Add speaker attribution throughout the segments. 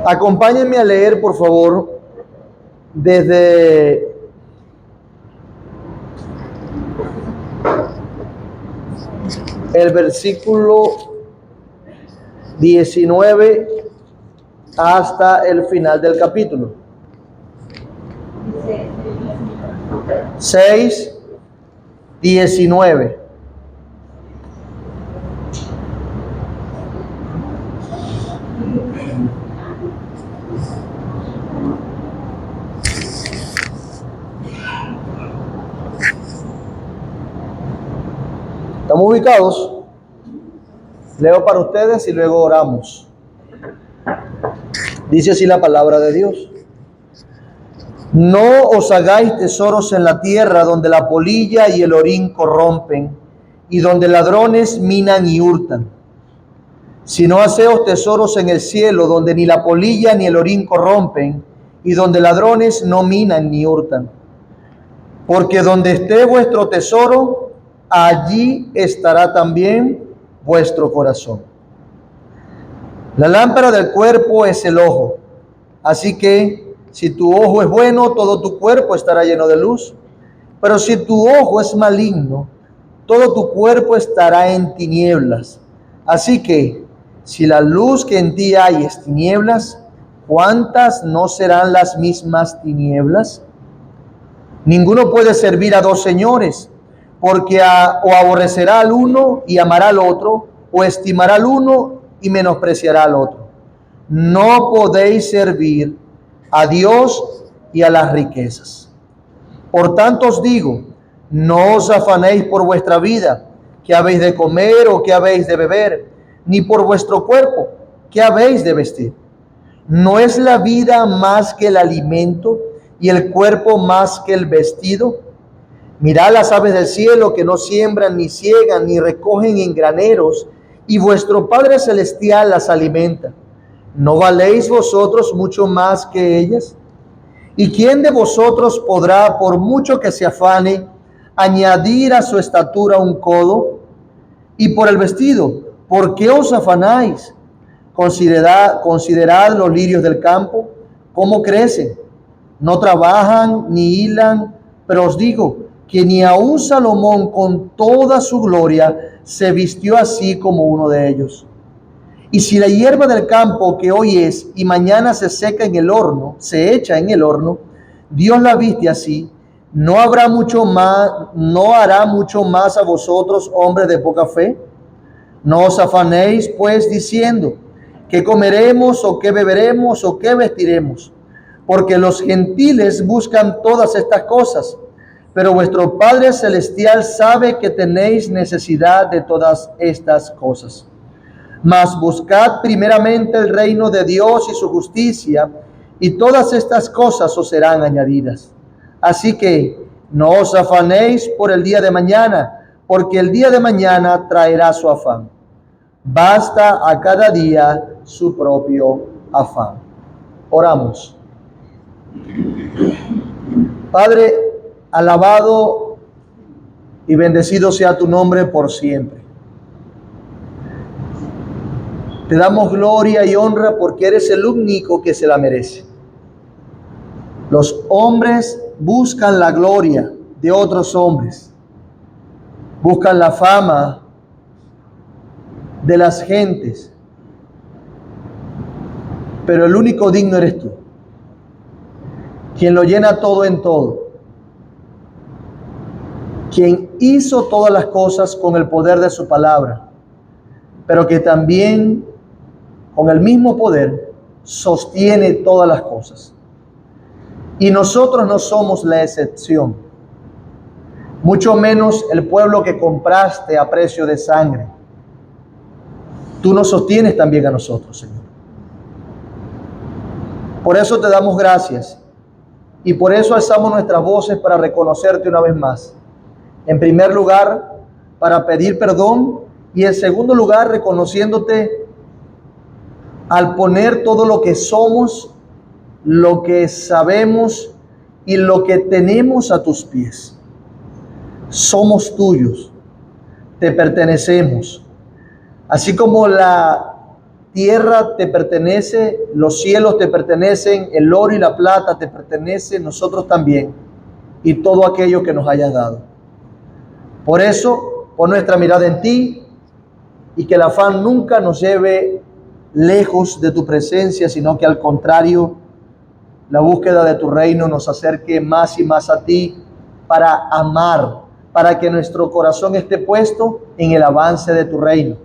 Speaker 1: Acompáñenme a leer, por favor, desde el versículo 19 hasta el final del capítulo. 6, 19. ¿Estamos ubicados? Leo para ustedes y luego oramos. Dice así la palabra de Dios. No os hagáis tesoros en la tierra, donde la polilla y el orín corrompen, y donde ladrones minan y hurtan. Sino haceos tesoros en el cielo, donde ni la polilla ni el orín corrompen, y donde ladrones no minan ni hurtan. Porque donde esté vuestro tesoro, allí estará también vuestro corazón. La lámpara del cuerpo es el ojo. Así que si tu ojo es bueno, todo tu cuerpo estará lleno de luz. Pero si tu ojo es maligno, todo tu cuerpo estará en tinieblas. Así que si la luz que en ti hay es tinieblas, ¿cuántas no serán las mismas tinieblas? Ninguno puede servir a dos señores, porque o aborrecerá al uno y amará al otro, o estimará al uno y menospreciará al otro. No podéis servir a Dios y a las riquezas. Por tanto os digo, no os afanéis por vuestra vida, qué habéis de comer o qué habéis de beber, ni por vuestro cuerpo, qué habéis de vestir. ¿No es la vida más que el alimento y el cuerpo más que el vestido? Mirad las aves del cielo, que no siembran, ni siegan, ni recogen en graneros, y vuestro Padre Celestial las alimenta. ¿No valéis vosotros mucho más que ellas? ¿Y quién de vosotros podrá, por mucho que se afane, añadir a su estatura un codo? Y por el vestido, ¿por qué os afanáis? Considerad los lirios del campo, cómo crecen. No trabajan ni hilan, pero os digo que ni aun Salomón con toda su gloria se vistió así como uno de ellos. Y si la hierba del campo, que hoy es y mañana se seca en el horno, se echa en el horno, Dios la viste así, ¿no hará mucho más a vosotros, hombres de poca fe? No os afanéis pues diciendo, ¿qué comeremos o qué beberemos o qué vestiremos? Porque los gentiles buscan todas estas cosas, pero vuestro Padre Celestial sabe que tenéis necesidad de todas estas cosas. Mas buscad primeramente el reino de Dios y su justicia, y todas estas cosas os serán añadidas. Así que no os afanéis por el día de mañana, porque el día de mañana traerá su afán. Basta a cada día su propio afán. Oramos. Padre, alabado y bendecido sea tu nombre por siempre. Te damos gloria y honra porque eres el único que se la merece. Los hombres buscan la gloria de otros hombres, buscan la fama de las gentes, pero el único digno eres tú, quien lo llena todo en todo, quien hizo todas las cosas con el poder de su palabra, pero que también con el mismo poder sostiene todas las cosas. Y nosotros no somos la excepción, mucho menos el pueblo que compraste a precio de sangre. Tú nos sostienes también a nosotros, Señor. Por eso te damos gracias y por eso alzamos nuestras voces para reconocerte una vez más. En primer lugar, para pedir perdón, y en segundo lugar, reconociéndote al poner todo lo que somos, lo que sabemos y lo que tenemos a tus pies. somos tuyos, te pertenecemos. Así como la tierra te pertenece, los cielos te pertenecen, el oro y la plata te pertenecen, nosotros también, y todo aquello que nos hayas dado. Por eso, pon nuestra mirada en ti y que el afán nunca nos lleve lejos de tu presencia, sino que al contrario, la búsqueda de tu reino nos acerque más y más a ti para amar, para que nuestro corazón esté puesto en el avance de tu reino.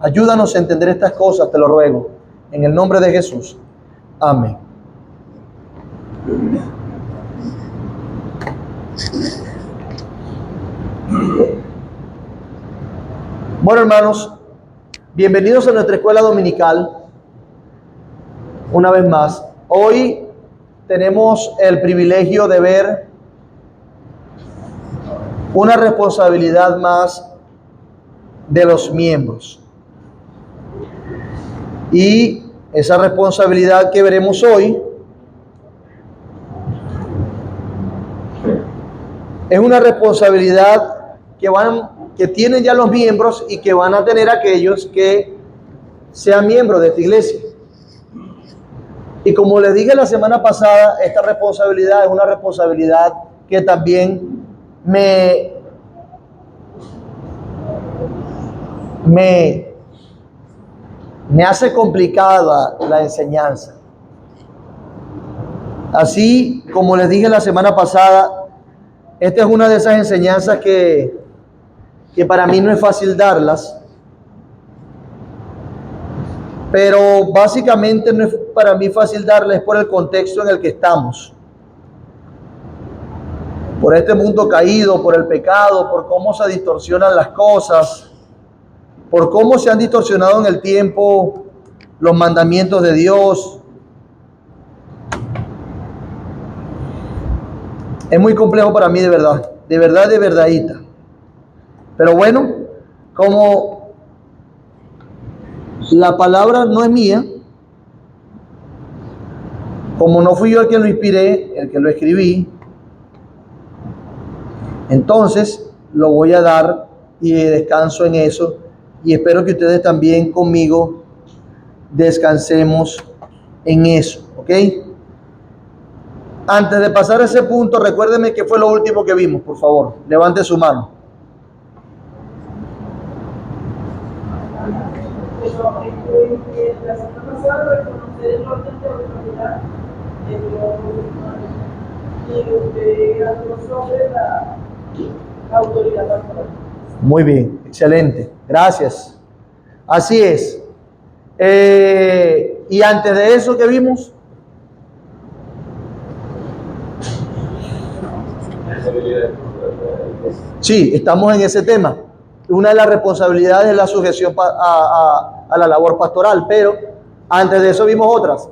Speaker 1: Ayúdanos a entender estas cosas, te lo ruego, en el nombre de Jesús. Amén. Bueno, hermanos, bienvenidos a nuestra escuela dominical. Una vez más, hoy tenemos el privilegio de ver una responsabilidad más de los miembros. Y esa responsabilidad que veremos hoy es una responsabilidad que tienen ya los miembros y que van a tener aquellos que sean miembros de esta iglesia. Y como les dije la semana pasada, esta responsabilidad es una responsabilidad que también me hace complicada la enseñanza. Así como les dije la semana pasada, esta es una de esas enseñanzas que para mí no es fácil darlas, pero básicamente no es para mí fácil darles por el contexto en el que estamos, por este mundo caído, por el pecado, por cómo se distorsionan las cosas, por cómo se han distorsionado en el tiempo los mandamientos de Dios. Es muy complejo para mí, de verdad, de verdadita. Pero bueno, como la palabra no es mía, como no fui yo el que lo inspiré, el que lo escribí, entonces lo voy a dar y descanso en eso. Y espero que ustedes también conmigo descansemos en eso, ¿ok? Antes de pasar a ese punto, recuérdenme qué fue lo último que vimos, por favor. Levante su mano.
Speaker 2: La semana pasada reconocer el orden de autoridad y sobre la autoridad pastoral.
Speaker 1: Muy bien, excelente, gracias. Así es. Y antes de eso, ¿qué vimos? Sí, estamos en ese tema. Una de las responsabilidades es la sujeción a la labor pastoral, pero antes de eso vimos otras.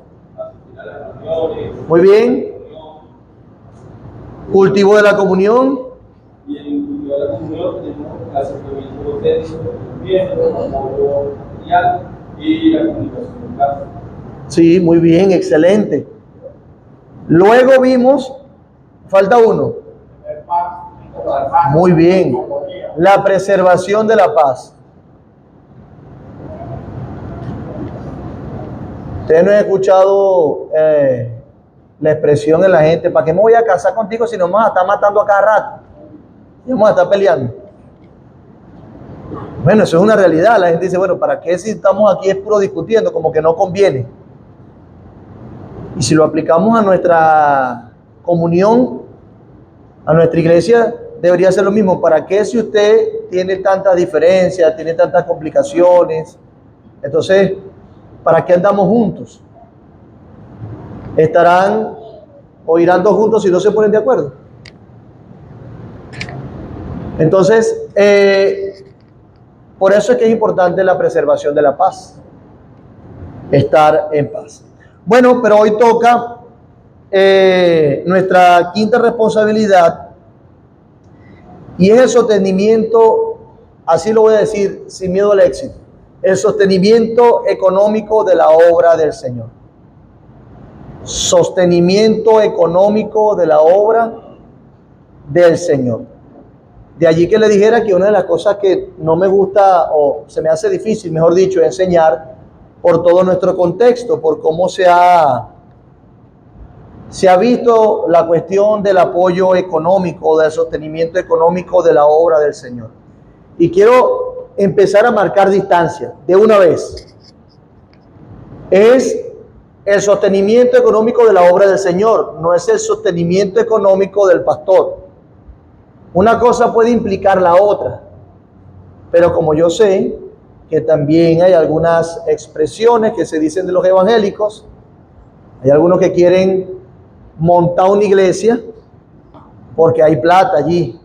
Speaker 1: Muy bien. Cultivo de la comunión.
Speaker 3: Y en el cultivo de la comunión tenemos el acercamiento auténtico, bien, apoyo social y la comunicación en casa.
Speaker 1: Sí, muy bien, excelente. Luego vimos, falta uno. Muy bien, la preservación de la paz. Ustedes no han escuchado la expresión en la gente: ¿para qué me voy a casar contigo si no me vas a estar matando a cada rato? Y vamos a estar peleando. Bueno, eso es una realidad. La gente dice: bueno, ¿para qué si estamos aquí es puro discutiendo? Como que no conviene. Y si lo aplicamos a nuestra comunión, a nuestra iglesia, debería ser lo mismo. ¿Para qué si usted tiene tantas diferencias, tiene tantas complicaciones? Entonces, ¿para qué andamos juntos? ¿Estarán o irán dos juntos si no se ponen de acuerdo? Entonces, por eso es que es importante la preservación de la paz. Estar en paz. Bueno, pero hoy toca nuestra quinta responsabilidad, y es el sostenimiento, así lo voy a decir, sin miedo al éxito, el sostenimiento económico de la obra del Señor. Sostenimiento económico de la obra del Señor. De allí que le dijera que una de las cosas que no me gusta o se me hace difícil, mejor dicho, enseñar por todo nuestro contexto, por cómo se ha visto la cuestión del apoyo económico, del sostenimiento económico de la obra del Señor. Y quiero empezar a marcar distancia de una vez. Es el sostenimiento económico de la obra del Señor, no es el sostenimiento económico del pastor. Una cosa puede implicar la otra, pero como yo sé que también hay algunas expresiones que se dicen de los evangélicos, hay algunos que quieren montar una iglesia porque hay plata allí,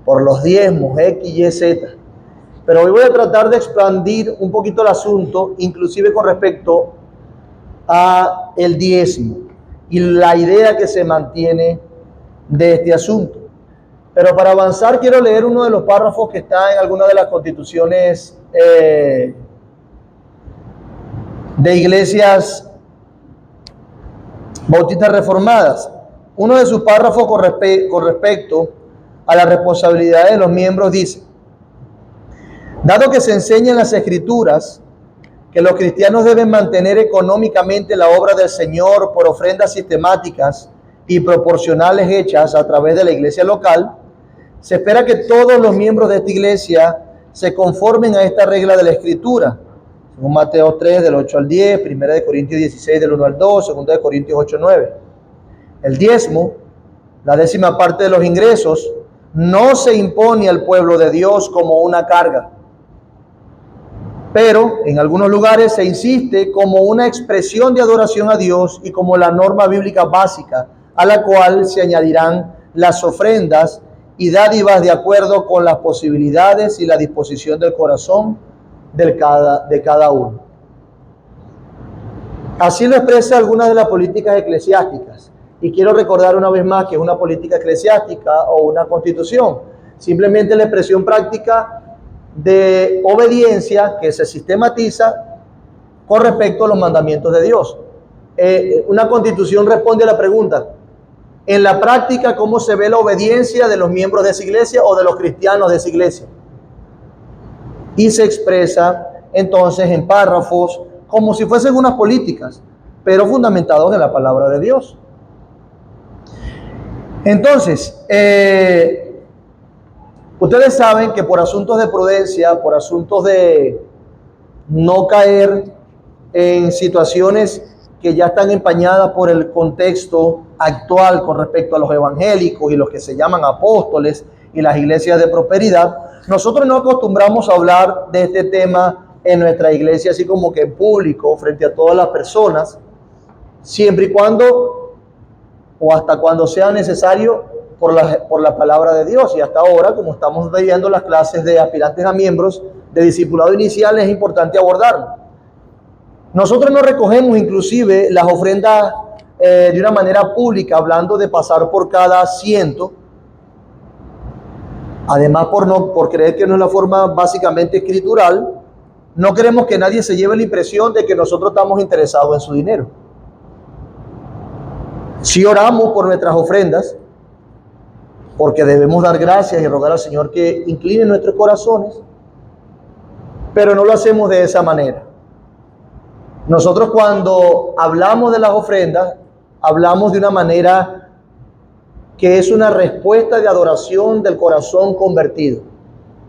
Speaker 1: por los diezmos, X, Y, Z. Pero hoy voy a tratar de expandir un poquito el asunto, inclusive con respecto a el diezmo y la idea que se mantiene de este asunto. Pero para avanzar quiero leer uno de los párrafos que está en alguna de las constituciones de iglesias bautistas reformadas. Uno de sus párrafos con respecto a la responsabilidad de los miembros dice: dado que se enseña en las Escrituras que los cristianos deben mantener económicamente la obra del Señor por ofrendas sistemáticas y proporcionales hechas a través de la iglesia local, se espera que todos los miembros de esta iglesia se conformen a esta regla de la Escritura, según Mateo 3, del 8 al 10, 1 Corintios 16, del 1 al 2, 2 Corintios 8, 9. El diezmo, la 10ª parte de los ingresos, no se impone al pueblo de Dios como una carga, pero en algunos lugares se insiste como una expresión de adoración a Dios y como la norma bíblica básica, a la cual se añadirán las ofrendas y dádivas de acuerdo con las posibilidades y la disposición del corazón de cada uno. Así lo expresa algunas de las políticas eclesiásticas. Y quiero recordar una vez más que es una política eclesiástica o una constitución. Simplemente la expresión práctica de obediencia que se sistematiza con respecto a los mandamientos de Dios. Una constitución responde a la pregunta: en la práctica, ¿cómo se ve la obediencia de los miembros de esa iglesia o de los cristianos de esa iglesia? Y se expresa entonces en párrafos como si fuesen unas políticas, pero fundamentados en la palabra de Dios. Entonces, ustedes saben que por asuntos de prudencia, por asuntos de no caer en situaciones que ya están empañadas por el contexto actual con respecto a los evangélicos y los que se llaman apóstoles y las iglesias de prosperidad, nosotros no acostumbramos a hablar de este tema en nuestra iglesia así como que en público, frente a todas las personas, siempre y cuando o hasta cuando sea necesario por la palabra de Dios. Y hasta ahora, como estamos viendo las clases de aspirantes a miembros de discipulado inicial, es importante abordarlo. Nosotros no recogemos inclusive las ofrendas de una manera pública, hablando de pasar por cada asiento. Además, por creer que no es la forma básicamente escritural, no queremos que nadie se lleve la impresión de que nosotros estamos interesados en su dinero. Sí oramos por nuestras ofrendas, porque debemos dar gracias y rogar al Señor que incline nuestros corazones, pero no lo hacemos de esa manera. Nosotros cuando hablamos de las ofrendas, hablamos de una manera que es una respuesta de adoración del corazón convertido.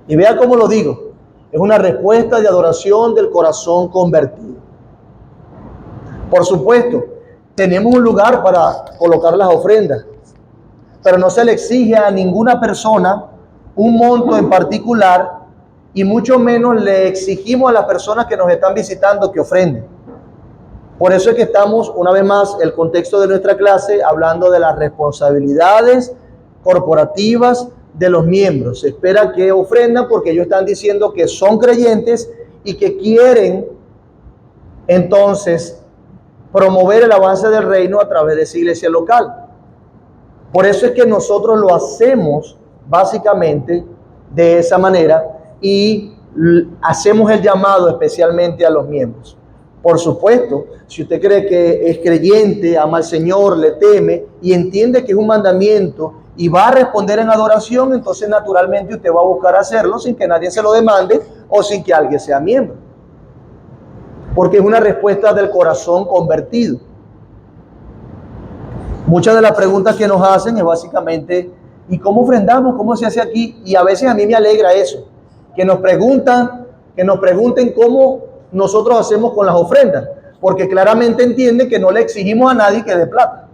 Speaker 1: Y vea cómo lo digo, es una respuesta de adoración del corazón convertido. Por supuesto, tenemos un lugar para colocar las ofrendas, pero no se le exige a ninguna persona un monto en particular y mucho menos le exigimos a las personas que nos están visitando que ofrenden. Por eso es que estamos, una vez más, el contexto de nuestra clase, hablando de las responsabilidades corporativas de los miembros. Se espera que ofrendan porque ellos están diciendo que son creyentes y que quieren entonces promover el avance del reino a través de esa iglesia local. Por eso es que nosotros lo hacemos básicamente de esa manera y hacemos el llamado especialmente a los miembros. Por supuesto, si usted cree que es creyente, ama al Señor, le teme y entiende que es un mandamiento y va a responder en adoración, entonces naturalmente usted va a buscar hacerlo sin que nadie se lo demande o sin que alguien sea miembro. Porque es una respuesta del corazón convertido. Muchas de las preguntas que nos hacen es básicamente, ¿y cómo ofrendamos? ¿Cómo se hace aquí? Y a veces a mí me alegra eso, que nos pregunten cómo nosotros hacemos con las ofrendas, porque claramente entienden que no le exigimos a nadie que dé plata.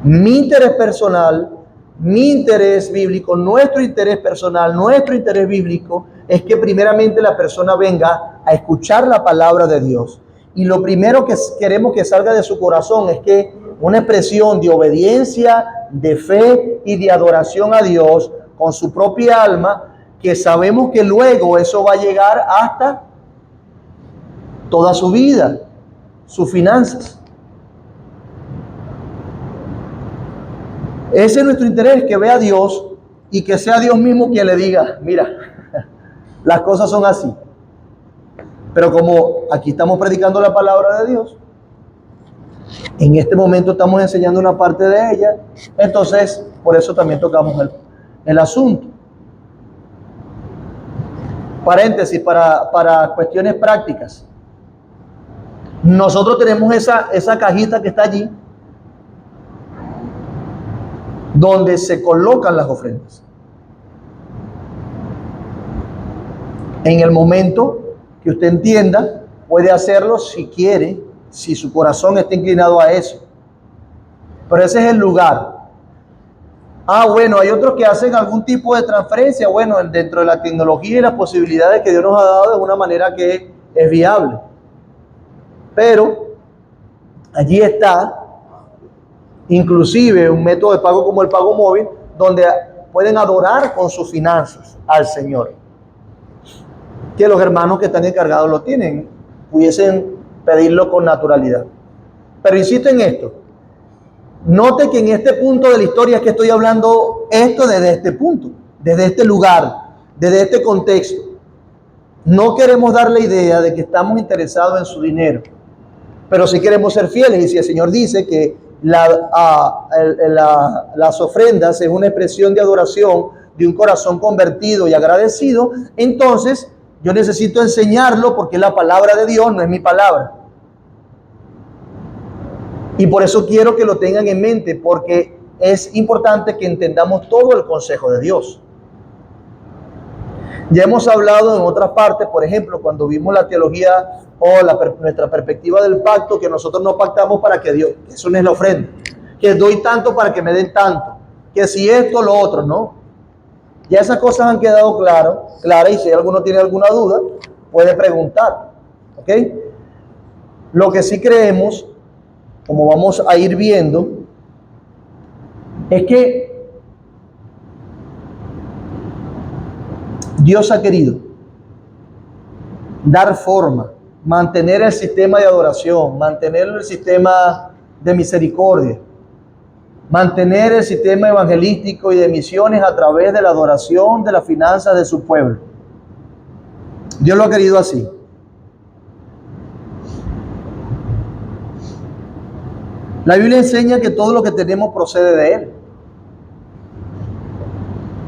Speaker 1: Mi interés personal, mi interés bíblico, nuestro interés personal, nuestro interés bíblico es que primeramente la persona venga a escuchar la palabra de Dios. Y lo primero que queremos que salga de su corazón es que una expresión de obediencia, de fe y de adoración a Dios con su propia alma, que sabemos que luego eso va a llegar hasta toda su vida, sus finanzas. Ese es nuestro interés, que vea a Dios y que sea Dios mismo quien le diga, mira, las cosas son así. Pero como aquí estamos predicando la palabra de Dios, en este momento estamos enseñando una parte de ella, entonces por eso también tocamos el asunto. Paréntesis para cuestiones prácticas. Nosotros tenemos esa cajita que está allí, donde se colocan las ofrendas. En el momento que usted entienda, puede hacerlo si quiere, si su corazón está inclinado a eso. Pero ese es el lugar. Bueno, hay otros que hacen algún tipo de transferencia. Bueno, dentro de la tecnología y las posibilidades que Dios nos ha dado, de una manera que es viable. Pero allí está inclusive un método de pago como el pago móvil, donde pueden adorar con sus finanzas al Señor. Que los hermanos que están encargados lo tienen, pudiesen pedirlo con naturalidad. Pero insisto en esto. Note que en este punto de la historia es que estoy hablando esto desde este punto, desde este lugar, desde este contexto. No queremos dar la idea de que estamos interesados en su dinero, pero sí queremos ser fieles. Y si el Señor dice que las ofrendas es una expresión de adoración de un corazón convertido y agradecido, entonces yo necesito enseñarlo porque es la palabra de Dios, no es mi palabra. Y por eso quiero que lo tengan en mente, porque es importante que entendamos todo el consejo de Dios. Ya hemos hablado en otras partes, por ejemplo, cuando vimos la teología o nuestra perspectiva del pacto, que nosotros no pactamos para que Dios, eso no es la ofrenda, que doy tanto para que me den tanto, que si esto, lo otro, no. Ya esas cosas han quedado claras, y si alguno tiene alguna duda, puede preguntar. ¿Ok? Lo que sí creemos, como vamos a ir viendo, es que Dios ha querido dar forma, mantener el sistema de adoración, mantener el sistema de misericordia, mantener el sistema evangelístico y de misiones a través de la adoración de las finanzas de su pueblo. Dios lo ha querido así. La Biblia enseña que todo lo que tenemos procede de Él.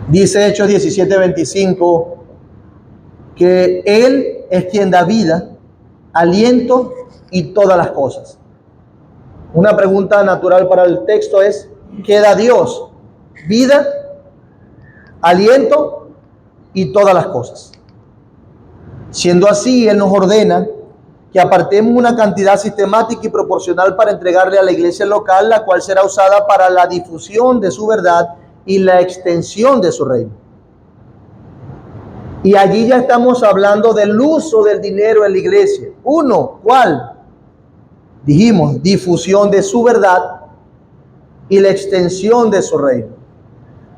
Speaker 1: Dice Hechos 17:25 que Él es quien da vida, aliento y todas las cosas. Una pregunta natural para el texto es, ¿qué da Dios? Vida, aliento y todas las cosas. Siendo así, Él nos ordena que apartemos una cantidad sistemática y proporcional para entregarle a la iglesia local, la cual será usada para la difusión de su verdad y la extensión de su reino. Y allí ya estamos hablando del uso del dinero en la iglesia. Uno, ¿cuál? Dijimos, difusión de su verdad y la extensión de su reino.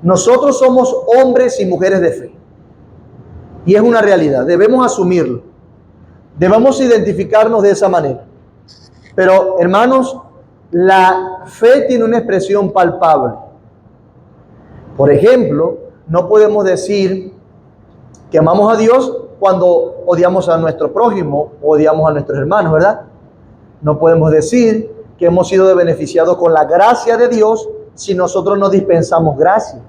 Speaker 1: Nosotros somos hombres y mujeres de fe. Y es una realidad, debemos asumirlo. Debemos identificarnos de esa manera. Pero, hermanos, la fe tiene una expresión palpable. Por ejemplo, no podemos decir que amamos a Dios cuando odiamos a nuestro prójimo o odiamos a nuestros hermanos, ¿verdad? No podemos decir que hemos sido beneficiados con la gracia de Dios si nosotros no dispensamos gracia.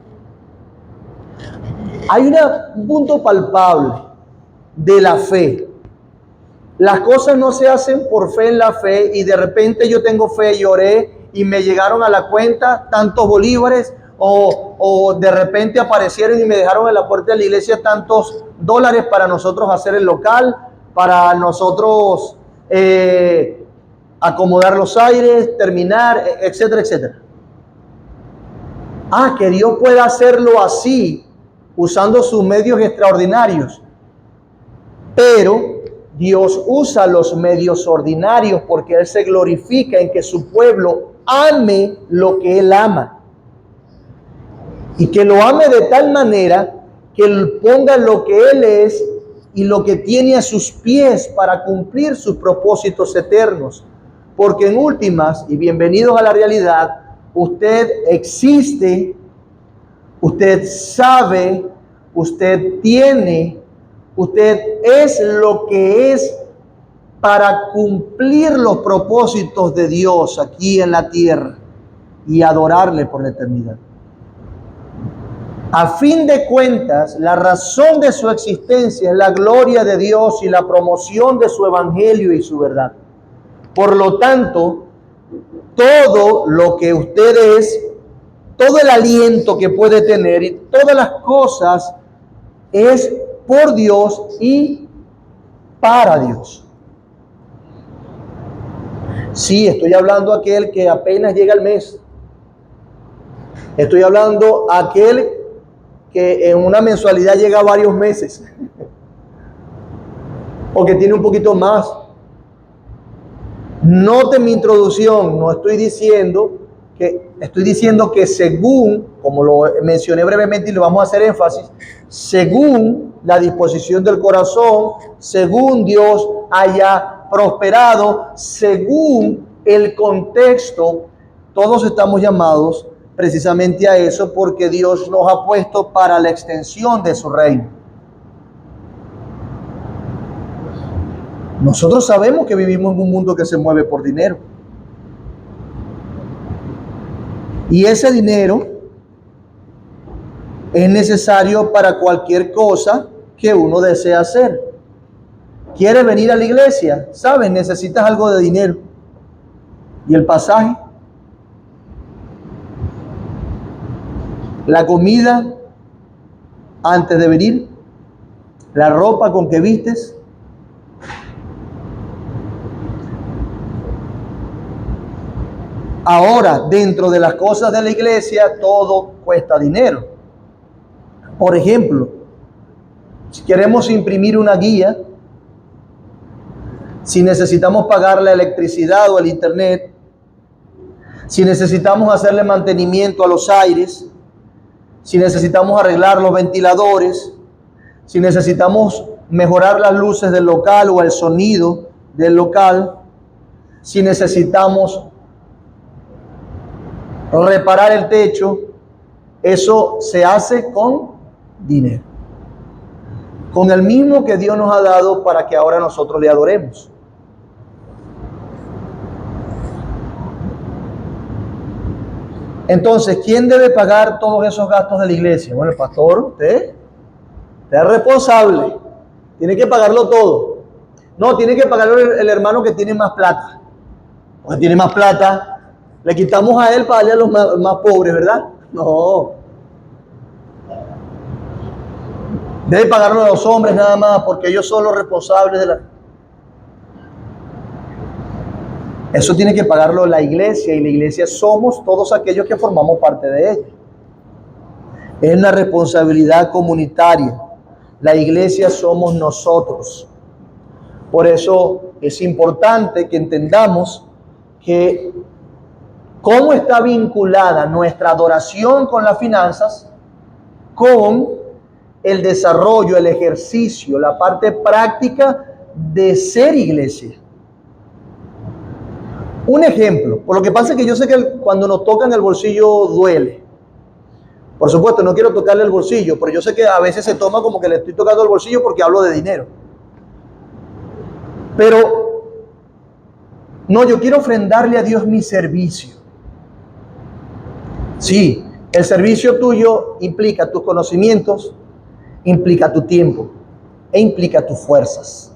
Speaker 1: Hay un punto palpable de la fe. Las cosas no se hacen por fe en la fe y de repente yo tengo fe y oré y me llegaron a la cuenta tantos bolívares o de repente aparecieron y me dejaron en la puerta de la iglesia tantos dólares para nosotros hacer el local, para nosotros acomodar los aires, terminar, etcétera, etcétera. Que Dios pueda hacerlo así, usando sus medios extraordinarios. Pero Dios usa los medios ordinarios porque Él se glorifica en que su pueblo ame lo que Él ama. Y que lo ame de tal manera que Él ponga lo que Él es y lo que tiene a sus pies para cumplir sus propósitos eternos. Porque en últimas, y bienvenidos a la realidad, usted existe, usted sabe, usted tiene, usted es lo que es para cumplir los propósitos de Dios aquí en la tierra y adorarle por la eternidad. A fin de cuentas, la razón de su existencia es la gloria de Dios y la promoción de su evangelio y su verdad. Por lo tanto, todo lo que usted es, todo el aliento que puede tener y todas las cosas es por Dios y para Dios. Sí, estoy hablando a aquel que apenas llega al mes. Estoy hablando a aquel que en una mensualidad llega a varios meses. O que tiene un poquito más. Note mi introducción, no estoy diciendo que según, como lo mencioné brevemente y le vamos a hacer énfasis, según la disposición del corazón, según Dios haya prosperado, según el contexto, todos estamos llamados precisamente a eso porque Dios nos ha puesto para la extensión de su reino. Nosotros sabemos que vivimos en un mundo que se mueve por dinero. Y ese dinero es necesario para cualquier cosa que uno desea hacer. ¿Quieres venir a la iglesia? ¿Sabes? Necesitas algo de dinero. ¿Y el pasaje? ¿La comida antes de venir? ¿La ropa con que vistes? Ahora, dentro de las cosas de la iglesia, todo cuesta dinero. Por ejemplo, si queremos imprimir una guía, si necesitamos pagar la electricidad o el internet, si necesitamos hacerle mantenimiento a los aires, si necesitamos arreglar los ventiladores, si necesitamos mejorar las luces del local o el sonido del local, si necesitamos reparar el techo, eso se hace con dinero. Con el mismo que Dios nos ha dado para que ahora nosotros le adoremos. Entonces, ¿quién debe pagar todos esos gastos de la iglesia? Bueno, el pastor, usted es responsable. Tiene que pagarlo todo. No, tiene que pagarlo el hermano que tiene más plata. Porque tiene más plata. Le quitamos a él para darle a los más pobres, ¿verdad? No. Debe pagarlo a los hombres nada más, porque ellos son los responsables de la... Eso tiene que pagarlo la iglesia, y la iglesia somos todos aquellos que formamos parte de ella. Es una responsabilidad comunitaria. La iglesia somos nosotros. Por eso es importante que entendamos que cómo está vinculada nuestra adoración con las finanzas, con el desarrollo, el ejercicio, la parte práctica de ser iglesia. Un ejemplo, por lo que pasa es que yo sé que cuando nos tocan el bolsillo duele. Por supuesto, no quiero tocarle el bolsillo, pero yo sé que a veces se toma como que le estoy tocando el bolsillo porque hablo de dinero. Pero, no, yo quiero ofrendarle a Dios mi servicio. Sí, el servicio tuyo implica tus conocimientos, implica tu tiempo e implica tus fuerzas.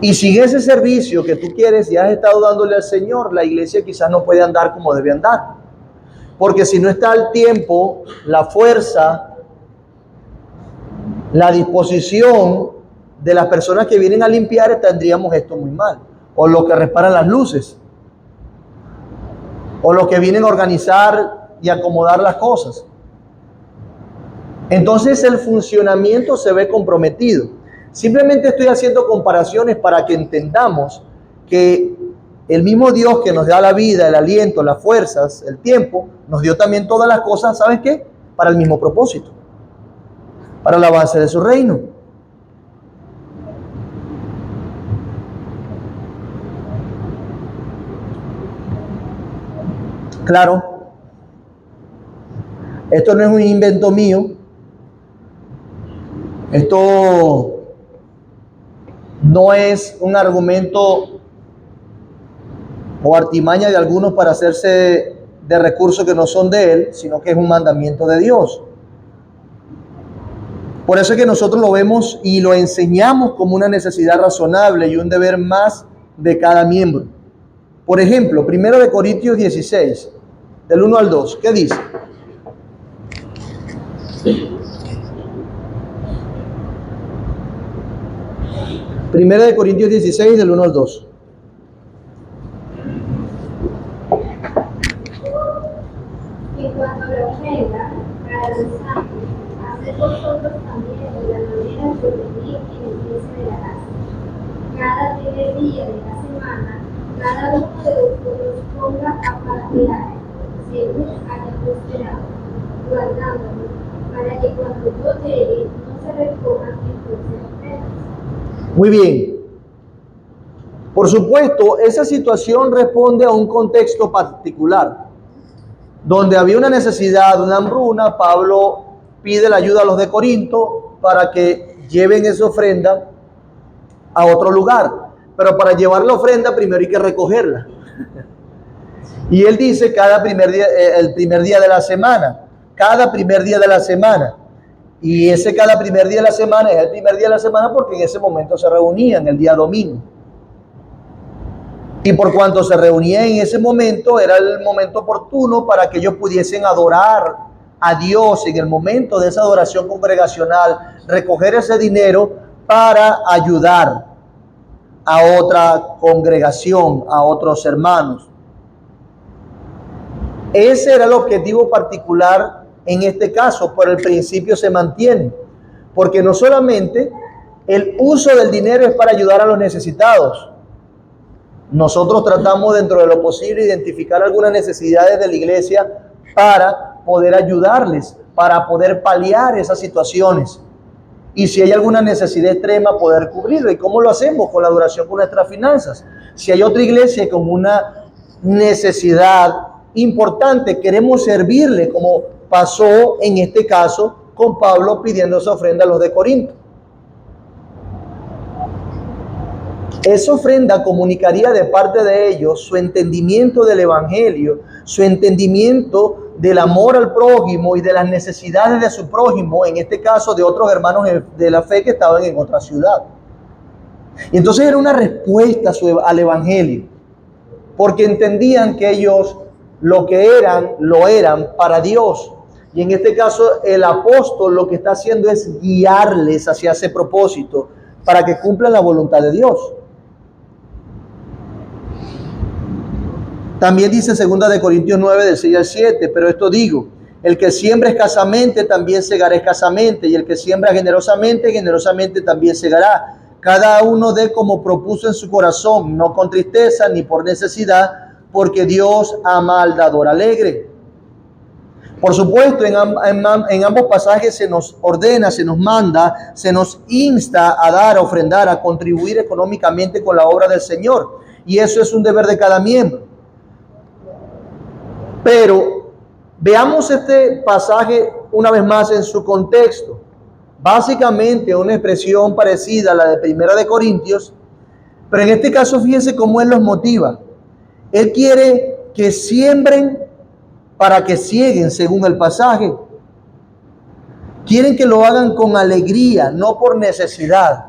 Speaker 1: Y sin ese servicio que tú quieres y has estado dándole al Señor, la iglesia quizás no puede andar como debe andar. Porque si no está el tiempo, la fuerza, la disposición de las personas que vienen a limpiar, tendríamos esto muy mal. O los que reparan las luces. O los que vienen a organizar y acomodar las cosas. Entonces el funcionamiento se ve comprometido. Simplemente estoy haciendo comparaciones para que entendamos que el mismo Dios que nos da la vida, el aliento, las fuerzas, el tiempo, nos dio también todas las cosas, ¿sabes qué? Para el mismo propósito, para el avance de su reino. Claro, esto no es un invento mío, esto no es un argumento o artimaña de algunos para hacerse de recursos que no son de Él, sino que es un mandamiento de Dios. Por eso es que nosotros lo vemos y lo enseñamos como una necesidad razonable y un deber más de cada miembro. Por ejemplo, 1 Corintios 16, del 1 al 2, ¿qué dice? Primera de Corintios 16, del 1 al 2.
Speaker 4: En cuanto a la ofrenda, para los santos, haced vosotros también de la manera de vivir en el iglesia de la gracia. Cada primer día de la semana, cada uno de vosotros ponga a partir, según haya prosperado, guardándolo, para que cuando yo llegue no se recojan entonces ofrendas.
Speaker 1: Muy bien. Por supuesto, esa situación responde a un contexto particular. Donde había una necesidad, una hambruna, Pablo pide la ayuda a los de Corinto para que lleven esa ofrenda a otro lugar. Pero para llevar la ofrenda primero hay que recogerla. Y él dice cada primer día, el primer día de la semana. Cada primer día de la semana. Y ese cada primer día de la semana es el primer día de la semana porque en ese momento se reunían, el día domingo. Y por cuanto se reunían en ese momento, era el momento oportuno para que ellos pudiesen adorar a Dios en el momento de esa adoración congregacional, recoger ese dinero para ayudar a otra congregación, a otros hermanos. Ese era el objetivo particular en este caso, pero el principio se mantiene, porque no solamente el uso del dinero es para ayudar a los necesitados. Nosotros tratamos dentro de lo posible identificar algunas necesidades de la iglesia para poder ayudarles, para poder paliar esas situaciones. Y si hay alguna necesidad extrema, poder cubrirla. ¿Y cómo lo hacemos? Con la adoración con nuestras finanzas. Si hay otra iglesia con una necesidad importante, queremos servirle, como pasó en este caso con Pablo pidiendo esa ofrenda a los de Corinto. Esa ofrenda comunicaría de parte de ellos su entendimiento del evangelio, su entendimiento del amor al prójimo y de las necesidades de su prójimo, en este caso de otros hermanos de la fe que estaban en otra ciudad. Y entonces era una respuesta al evangelio, porque entendían que ellos lo que eran, lo eran para Dios. Y en este caso el apóstol lo que está haciendo es guiarles hacia ese propósito para que cumplan la voluntad de Dios. También dice 2 Corintios 9 del 6 al 7, pero esto digo, el que siembra escasamente también segará escasamente, y el que siembra generosamente, generosamente también segará. Cada uno dé como propuso en su corazón, no con tristeza ni por necesidad, porque Dios ama al dador alegre. Por supuesto, en ambos pasajes se nos ordena, se nos manda, se nos insta a dar, a ofrendar, a contribuir económicamente con la obra del Señor. Y eso es un deber de cada miembro. Pero veamos este pasaje una vez más en su contexto. Básicamente una expresión parecida a la de 1 Corintios, pero en este caso fíjense cómo Él los motiva. Él quiere que siembren para que cieguen, según el pasaje. Quieren que lo hagan con alegría, no por necesidad.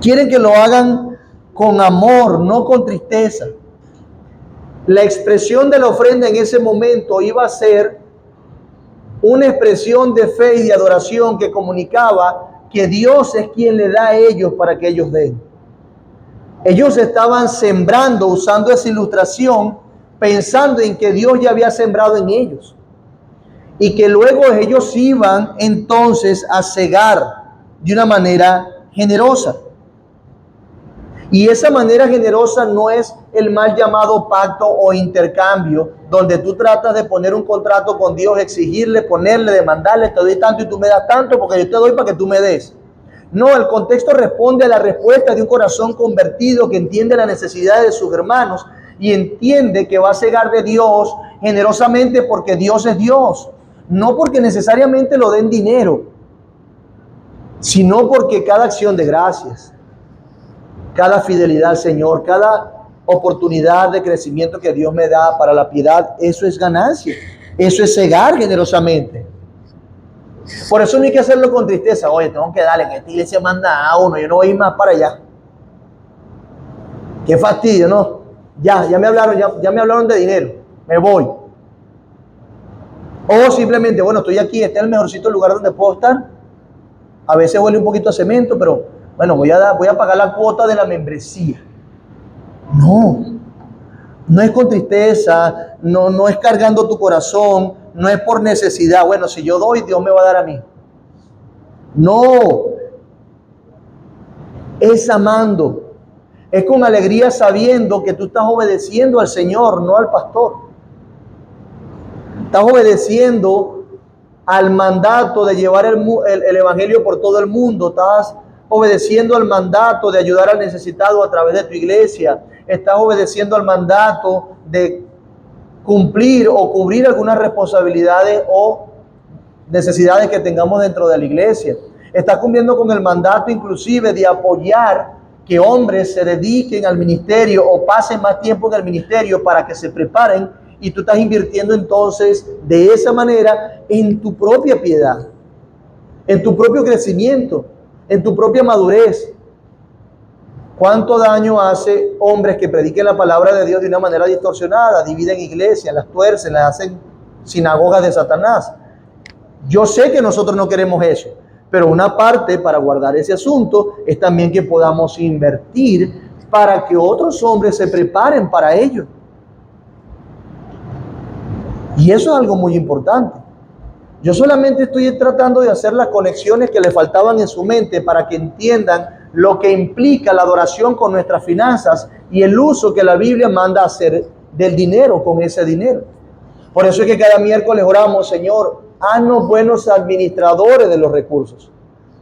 Speaker 1: Quieren que lo hagan con amor, no con tristeza. La expresión de la ofrenda en ese momento iba a ser una expresión de fe y de adoración que comunicaba que Dios es quien le da a ellos para que ellos den. Ellos estaban sembrando, usando esa ilustración, pensando en que Dios ya había sembrado en ellos y que luego ellos iban entonces a segar de una manera generosa. Y esa manera generosa no es el mal llamado pacto o intercambio, donde tú tratas de poner un contrato con Dios, exigirle, ponerle, demandarle, te doy tanto y tú me das tanto porque yo te doy para que tú me des. No, el contexto responde a la respuesta de un corazón convertido que entiende las necesidades de sus hermanos y entiende que va a cegar de Dios generosamente porque Dios es Dios, no porque necesariamente lo den dinero, sino porque cada acción de gracias, cada fidelidad al Señor, cada oportunidad de crecimiento que Dios me da para la piedad, eso es ganancia, eso es cegar generosamente. Por eso no hay que hacerlo con tristeza. Oye, tengo que darle, que esta iglesia manda a uno, yo no voy a ir más para allá. Qué fastidio, ¿no? Ya me hablaron de dinero, me voy. O simplemente, bueno, estoy aquí, este es el mejorcito lugar donde puedo estar. A veces huele un poquito a cemento, pero bueno, voy a pagar la cuota de la membresía. No es con tristeza, no es cargando tu corazón, no es por necesidad. Bueno, si yo doy, Dios me va a dar a mí. No, es amando, es con alegría sabiendo que tú estás obedeciendo al Señor, no al pastor. Estás obedeciendo al mandato de llevar el evangelio por todo el mundo. Estás obedeciendo al mandato de ayudar al necesitado a través de tu iglesia. Estás obedeciendo al mandato de cumplir o cubrir algunas responsabilidades o necesidades que tengamos dentro de la iglesia. Estás cumpliendo con el mandato inclusive de apoyar que hombres se dediquen al ministerio o pasen más tiempo en el ministerio para que se preparen, y tú estás invirtiendo entonces de esa manera en tu propia piedad, en tu propio crecimiento, en tu propia madurez. ¿Cuánto daño hace hombres que prediquen la palabra de Dios de una manera distorsionada, dividen iglesias, las tuercen, las hacen sinagogas de Satanás? Yo sé que nosotros no queremos eso, pero una parte para guardar ese asunto es también que podamos invertir para que otros hombres se preparen para ello. Y eso es algo muy importante. Yo solamente estoy tratando de hacer las conexiones que le faltaban en su mente para que entiendan lo que implica la adoración con nuestras finanzas y el uso que la Biblia manda hacer del dinero con ese dinero. Por eso es que cada miércoles oramos: Señor, haznos buenos administradores de los recursos,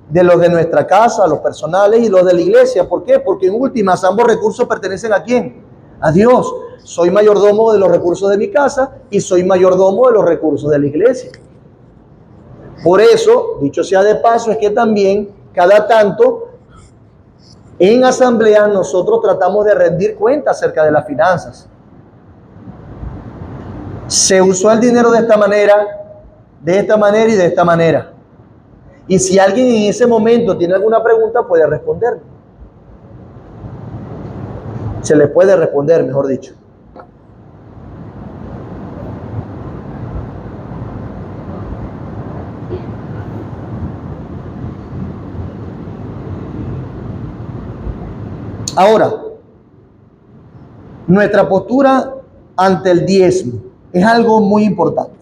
Speaker 1: de los de nuestra casa, los personales y los de la iglesia. ¿Por qué? Porque en últimas ambos recursos pertenecen ¿a quién? A Dios. Soy mayordomo de los recursos de mi casa y soy mayordomo de los recursos de la iglesia. Por eso, dicho sea de paso, es que también cada tanto en asamblea nosotros tratamos de rendir cuenta acerca de las finanzas. Se usó el dinero de esta manera y de esta manera. Y si alguien en ese momento tiene alguna pregunta, puede responder. Se le puede responder, mejor dicho. Ahora, nuestra postura ante el diezmo es algo muy importante.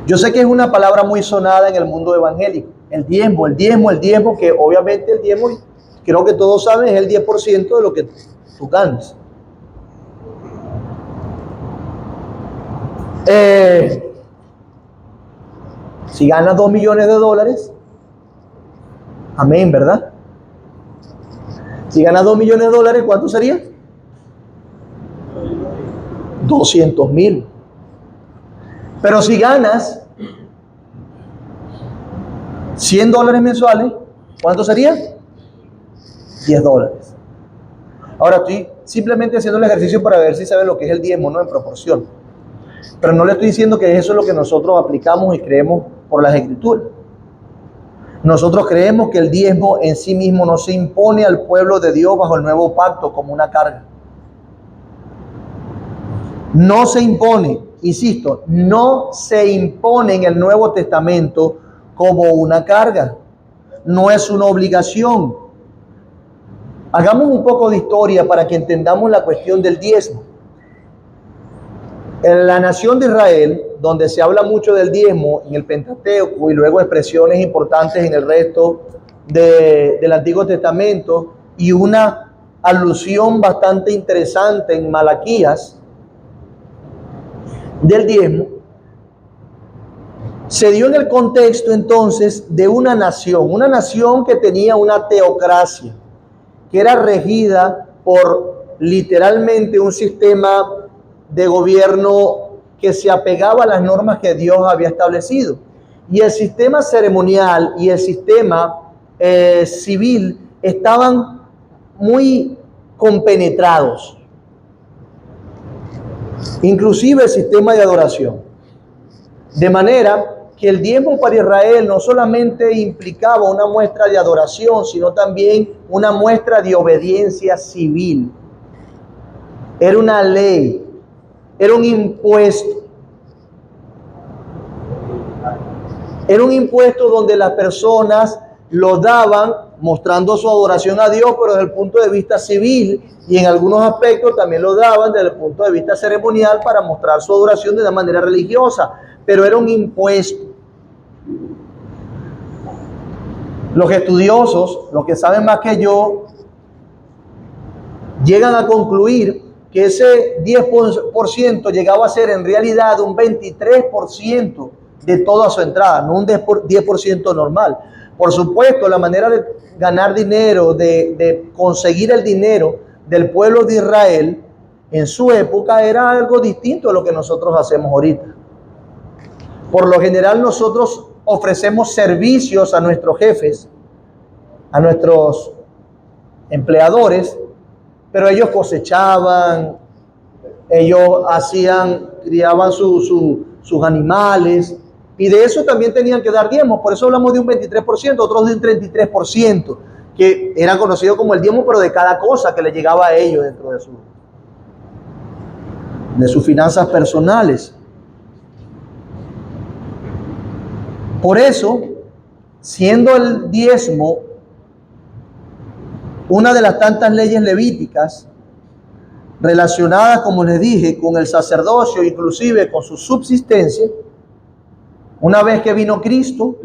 Speaker 1: Yo sé que es una palabra muy sonada en el mundo evangélico. El diezmo, que obviamente el diezmo, creo que todos saben, es el 10% de lo que tú ganas. Si ganas $2 millones, amén, ¿verdad? Si ganas $2 millones, ¿cuánto sería? 200,000. Pero si ganas $100 mensuales, ¿cuánto sería? $10. Ahora simplemente haciendo el ejercicio para ver si sabe lo que es el diezmo, ¿no? En proporción. Pero no le estoy diciendo que eso es lo que nosotros aplicamos y creemos por las Escrituras. Nosotros creemos que el diezmo en sí mismo no se impone al pueblo de Dios bajo el nuevo pacto como una carga. No se impone, insisto, no se impone en el Nuevo Testamento como una carga. No es una obligación. Hagamos un poco de historia para que entendamos la cuestión del diezmo. En la nación de Israel, donde se habla mucho del diezmo, en el Pentateuco y luego expresiones importantes en el resto del Antiguo Testamento y una alusión bastante interesante en Malaquías del diezmo, se dio en el contexto entonces de una nación que tenía una teocracia, que era regida por literalmente un sistema de gobierno que se apegaba a las normas que Dios había establecido. Y el sistema ceremonial y el sistema civil estaban muy compenetrados. Inclusive el sistema de adoración. De manera que el diezmo para Israel no solamente implicaba una muestra de adoración, sino también una muestra de obediencia civil. Era una ley. Era un impuesto. Era un impuesto donde las personas lo daban mostrando su adoración a Dios, pero desde el punto de vista civil, y en algunos aspectos también lo daban desde el punto de vista ceremonial para mostrar su adoración de una manera religiosa, pero era un impuesto. Los estudiosos, los que saben más que yo, llegan a concluir que ese 10% llegaba a ser en realidad un 23% de toda su entrada, no un 10% normal. Por supuesto, la manera de ganar dinero, de conseguir el dinero del pueblo de Israel en su época era algo distinto a lo que nosotros hacemos ahorita. Por lo general nosotros ofrecemos servicios a nuestros jefes, a nuestros empleadores, pero ellos cosechaban, ellos criaban sus animales, y de eso también tenían que dar diezmos. Por eso hablamos de un 23%, otros de un 33%, que era conocido como el diezmo, pero de cada cosa que le llegaba a ellos dentro de sus finanzas personales. Por eso, siendo el diezmo una de las tantas leyes levíticas relacionadas, como les dije, con el sacerdocio, inclusive con su subsistencia, una vez que vino Cristo,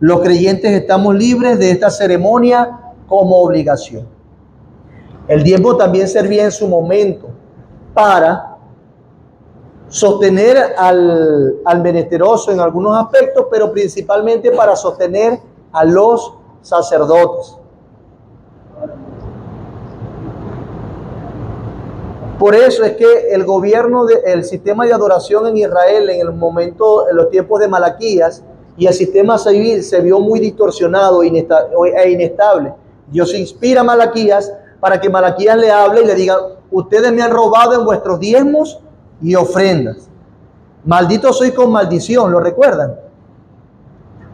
Speaker 1: los creyentes estamos libres de esta ceremonia como obligación. El diezmo también servía en su momento para sostener al menesteroso en algunos aspectos, pero principalmente para sostener a los sacerdotes. Por eso es que el gobierno, el sistema de adoración en Israel en en los tiempos de Malaquías, y el sistema civil se vio muy distorsionado e inestable. Dios inspira a Malaquías para que Malaquías le hable y le diga: ustedes me han robado en vuestros diezmos y ofrendas. Maldito soy con maldición, ¿lo recuerdan?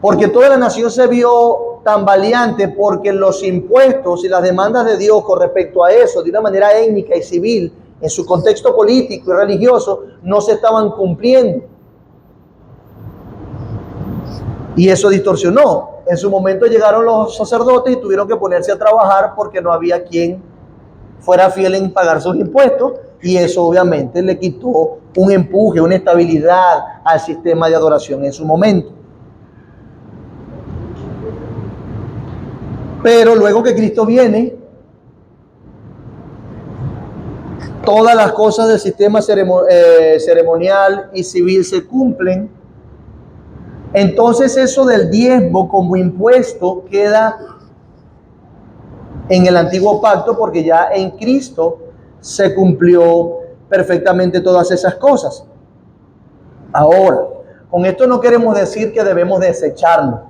Speaker 1: Porque toda la nación se vio tambaleante porque los impuestos y las demandas de Dios con respecto a eso, de una manera étnica y civil, en su contexto político y religioso, no se estaban cumpliendo. Y eso distorsionó. En su momento llegaron los sacerdotes y tuvieron que ponerse a trabajar porque no había quien fuera fiel en pagar sus impuestos, y eso obviamente le quitó un empuje, una estabilidad al sistema de adoración en su momento. Pero luego que Cristo viene, todas las cosas del sistema ceremonial y civil se cumplen. Entonces eso del diezmo como impuesto queda en el antiguo pacto, porque ya en Cristo se cumplió perfectamente todas esas cosas. Ahora, con esto no queremos decir que debemos desecharlo.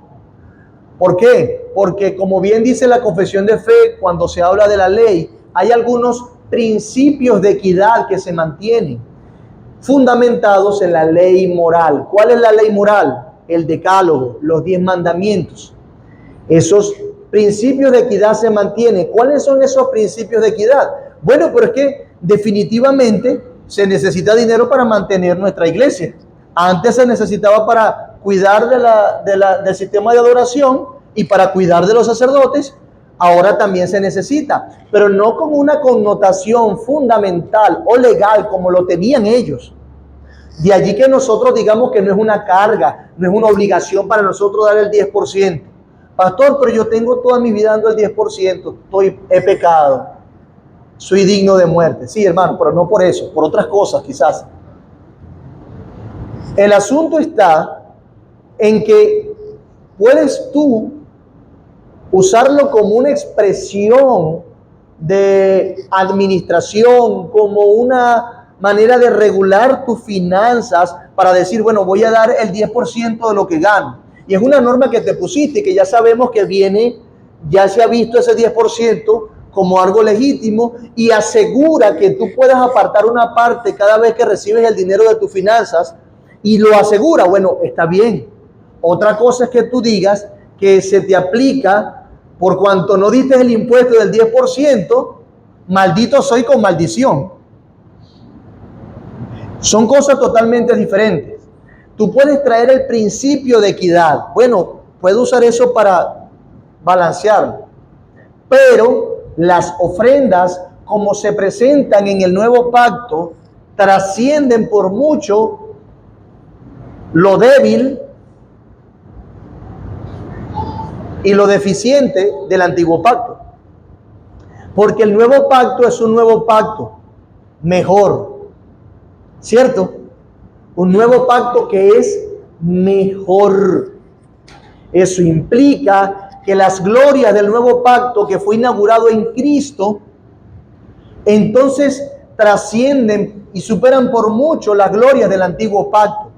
Speaker 1: ¿Por qué? Porque como bien dice la confesión de fe, cuando se habla de la ley, hay algunos principios de equidad que se mantienen, fundamentados en la ley moral. ¿Cuál es la ley moral? El decálogo, los 10 mandamientos. Esos principios de equidad se mantienen. ¿Cuáles son esos principios de equidad? Bueno, pero es que definitivamente se necesita dinero para mantener nuestra iglesia. Antes se necesitaba para cuidar del sistema de adoración y para cuidar de los sacerdotes. Ahora también se necesita, pero no con una connotación fundamental o legal como lo tenían ellos. De allí que nosotros digamos que no es una carga, no es una obligación para nosotros dar el 10%. Pastor, pero yo tengo toda mi vida dando el 10%, he pecado, soy digno de muerte. Sí, hermano, pero no por eso, por otras cosas quizás. El asunto está en que puedes tú usarlo como una expresión de administración, como una manera de regular tus finanzas para decir, bueno, voy a dar el 10% de lo que gano. Y es una norma que te pusiste, que ya sabemos que viene, ya se ha visto ese 10% como algo legítimo y asegura que tú puedas apartar una parte cada vez que recibes el dinero de tus finanzas y lo asegura. Bueno, está bien. Otra cosa es que tú digas que se te aplica por cuanto no diste el impuesto del 10%, maldito soy con maldición. Son cosas totalmente diferentes. Tú puedes traer el principio de equidad. Bueno, puedo usar eso para balancearlo. Pero las ofrendas, como se presentan en el nuevo pacto, trascienden por mucho lo débil y lo deficiente del antiguo pacto. Porque el nuevo pacto es un nuevo pacto mejor, ¿cierto? Un nuevo pacto que es mejor. Eso implica que las glorias del nuevo pacto que fue inaugurado en Cristo, entonces trascienden y superan por mucho las glorias del antiguo pacto.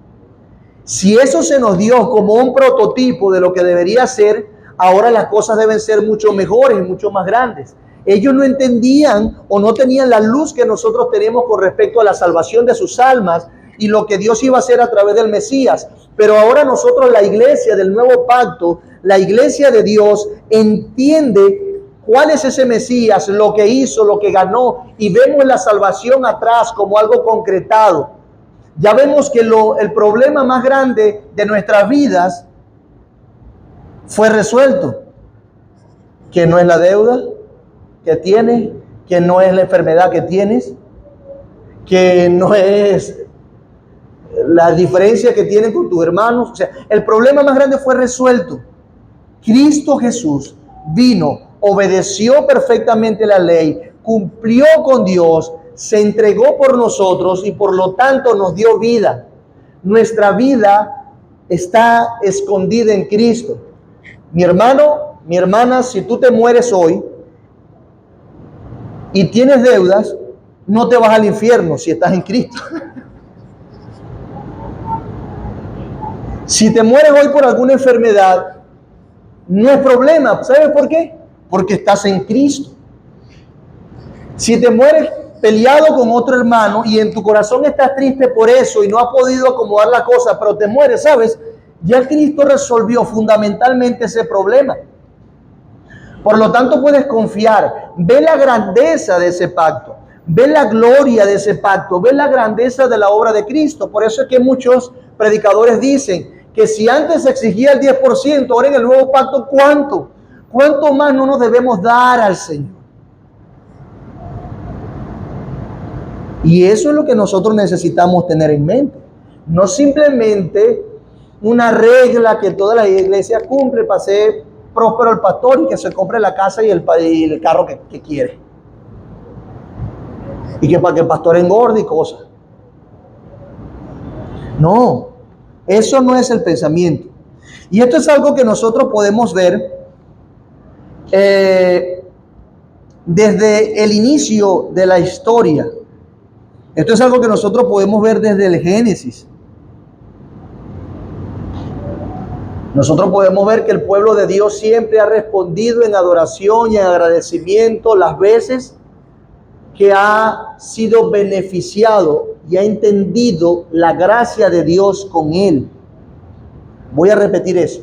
Speaker 1: Si eso se nos dio como un prototipo de lo que debería ser, ahora las cosas deben ser mucho mejores y mucho más grandes. Ellos no entendían o no tenían la luz que nosotros tenemos con respecto a la salvación de sus almas y lo que Dios iba a hacer a través del Mesías. Pero ahora nosotros, la iglesia del nuevo pacto, la iglesia de Dios, entiende cuál es ese Mesías, lo que hizo, lo que ganó, y vemos la salvación atrás como algo concretado. Ya vemos que el problema más grande de nuestras vidas fue resuelto, que no es la deuda que tienes, que no es la enfermedad que tienes, que no es la diferencia que tienes con tus hermanos. O sea, el problema más grande fue resuelto. Cristo Jesús vino, obedeció perfectamente la ley, cumplió con Dios, se entregó por nosotros y por lo tanto nos dio vida. Nuestra vida está escondida en Cristo. Mi hermano, mi hermana, si tú te mueres hoy y tienes deudas, no te vas al infierno si estás en Cristo. Si te mueres hoy por alguna enfermedad, no es problema. ¿Sabes por qué? Porque estás en Cristo. Si te mueres peleado con otro hermano y en tu corazón estás triste por eso y no has podido acomodar la cosa, pero te mueres, ¿sabes? Ya Cristo resolvió fundamentalmente ese problema. Por lo tanto, puedes confiar. Ve la grandeza de ese pacto. Ve la gloria de ese pacto. Ve la grandeza de la obra de Cristo. Por eso es que muchos predicadores dicen que si antes se exigía el 10%, ahora en el nuevo pacto, ¿cuánto? ¿Cuánto más no nos debemos dar al Señor? Y eso es lo que nosotros necesitamos tener en mente. No simplemente una regla que toda la iglesia cumple para ser próspero el pastor y que se compre la casa y el carro que quiere. Y que para que el pastor engorde y cosas. No, eso no es el pensamiento. Y esto es algo que nosotros podemos ver desde el inicio de la historia. Esto es algo que nosotros podemos ver desde el Génesis. Nosotros podemos ver que el pueblo de Dios siempre ha respondido en adoración y en agradecimiento las veces que ha sido beneficiado y ha entendido la gracia de Dios con él. Voy a repetir eso.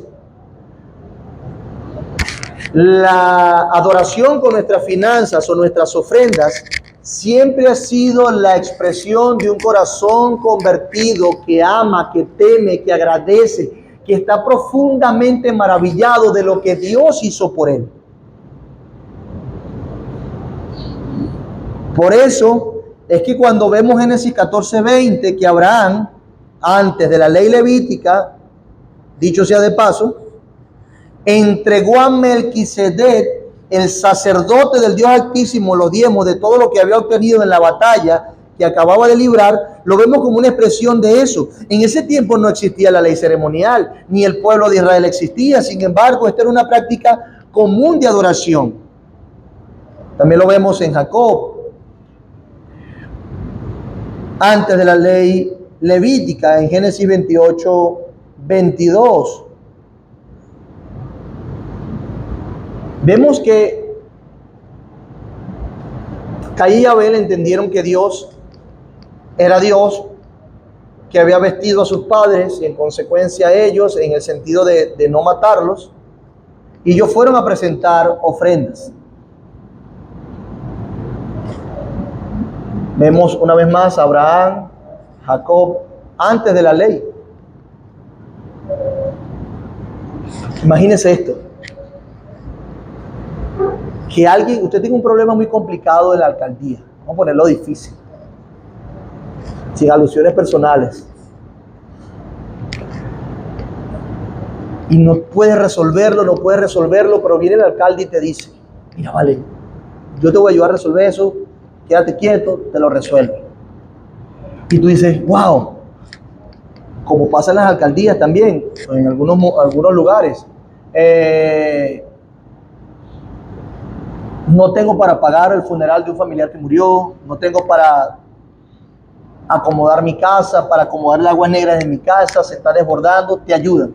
Speaker 1: La adoración con nuestras finanzas o nuestras ofrendas siempre ha sido la expresión de un corazón convertido que ama, que teme, que agradece, que está profundamente maravillado de lo que Dios hizo por él. Por eso es que cuando vemos Génesis 14:20 que Abraham, antes de la ley levítica, dicho sea de paso, entregó a Melquisedec, el sacerdote del Dios Altísimo, los diezmos de todo lo que había obtenido en la batalla que acababa de librar, lo vemos como una expresión de eso. En ese tiempo no existía la ley ceremonial, ni el pueblo de Israel existía. Sin embargo, esta era una práctica común de adoración. También lo vemos en Jacob, antes de la ley levítica, en Génesis 28:22. Vemos que Caín y Abel entendieron que Dios era Dios, que había vestido a sus padres y en consecuencia a ellos, en el sentido de no matarlos, y ellos fueron a presentar ofrendas. Vemos una vez más a Abraham, Jacob, antes de la ley. Imagínense esto. Que alguien, usted tiene un problema muy complicado en la alcaldía, vamos a ponerlo difícil, sin alusiones personales, y no puede resolverlo, pero viene el alcalde y te dice, mira, vale, yo te voy a ayudar a resolver eso, quédate quieto, te lo resuelvo. Y tú dices, wow, como pasa en las alcaldías también, en algunos lugares, no tengo para pagar el funeral de un familiar que murió, no tengo para acomodar mi casa, para acomodar las aguas negras de mi casa, se está desbordando, te ayudan.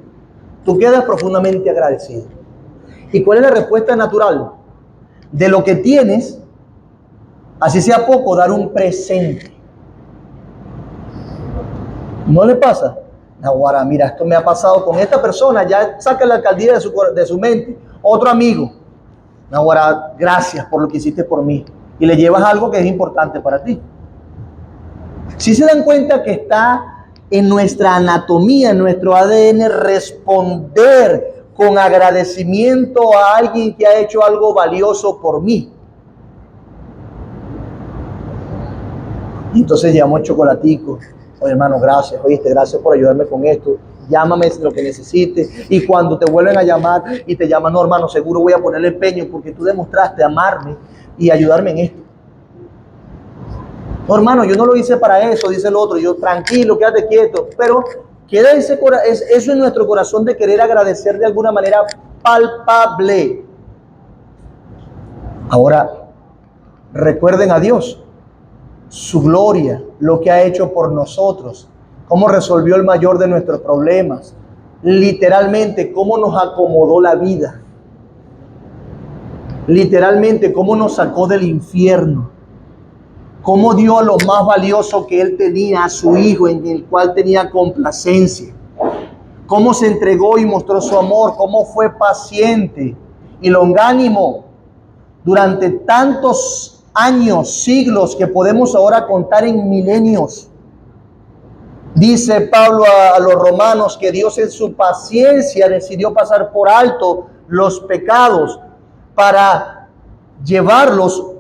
Speaker 1: Tú quedas profundamente agradecido. ¿Y cuál es la respuesta natural? De lo que tienes, así sea poco, dar un presente. ¿No le pasa? Ahora, mira, esto me ha pasado con esta persona, ya saca la alcaldía de su mente, otro amigo. Ahora, gracias por lo que hiciste por mí. Y le llevas algo que es importante para ti. Si se dan cuenta que está en nuestra anatomía, en nuestro ADN, responder con agradecimiento a alguien que ha hecho algo valioso por mí. Y entonces llevamos chocolatico. Oye, hermano, gracias, oíste, gracias por ayudarme con esto. Llámame lo que necesites. Y cuando te vuelven a llamar y te llaman, no, hermano, seguro voy a ponerle empeño porque tú demostraste amarme y ayudarme en esto. No, hermano, yo no lo hice para eso, dice el otro. Yo, tranquilo, quédate quieto. Pero queda eso en nuestro corazón de querer agradecer de alguna manera palpable. Ahora, recuerden a Dios, su gloria, lo que ha hecho por nosotros, cómo resolvió el mayor de nuestros problemas, literalmente cómo nos acomodó la vida, literalmente cómo nos sacó del infierno, cómo dio lo más valioso que él tenía, a su hijo, en el cual tenía complacencia, cómo se entregó y mostró su amor, cómo fue paciente y longánimo durante tantos años, siglos, que podemos ahora contar en milenios. Dice Pablo a los romanos que Dios en su paciencia decidió pasar por alto los pecados para llevarlos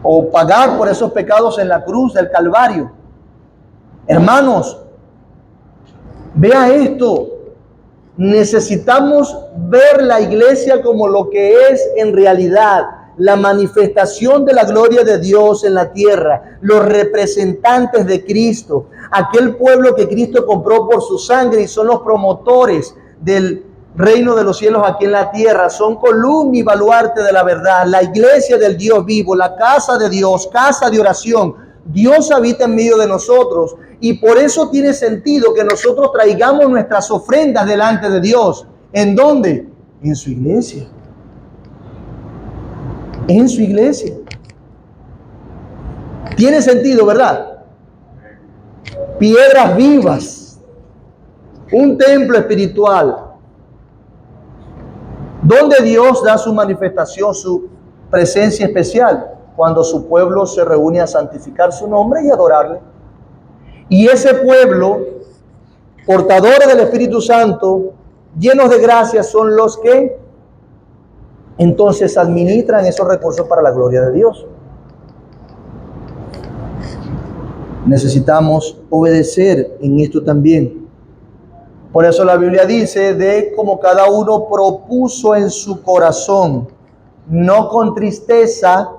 Speaker 1: o pagar por esos pecados en la cruz del Calvario. Hermanos, vea esto. Necesitamos ver la iglesia como lo que es en realidad, la manifestación de la gloria de Dios en la tierra, los representantes de Cristo, aquel pueblo que Cristo compró por su sangre y son los promotores del reino de los cielos aquí en la tierra, son columna y baluarte de la verdad, la iglesia del Dios vivo, la casa de Dios, casa de oración. Dios habita en medio de nosotros y por eso tiene sentido que nosotros traigamos nuestras ofrendas delante de Dios. ¿En dónde? En su iglesia. En su iglesia. Tiene sentido, ¿verdad? Piedras vivas, un templo espiritual, donde Dios da su manifestación, su presencia especial, cuando su pueblo se reúne a santificar su nombre y adorarle. Y ese pueblo, portadores del Espíritu Santo, llenos de gracia, son los que entonces administran esos recursos para la gloria de Dios. Necesitamos obedecer en esto también. Por eso la Biblia dice de como cada uno propuso en su corazón, no con tristeza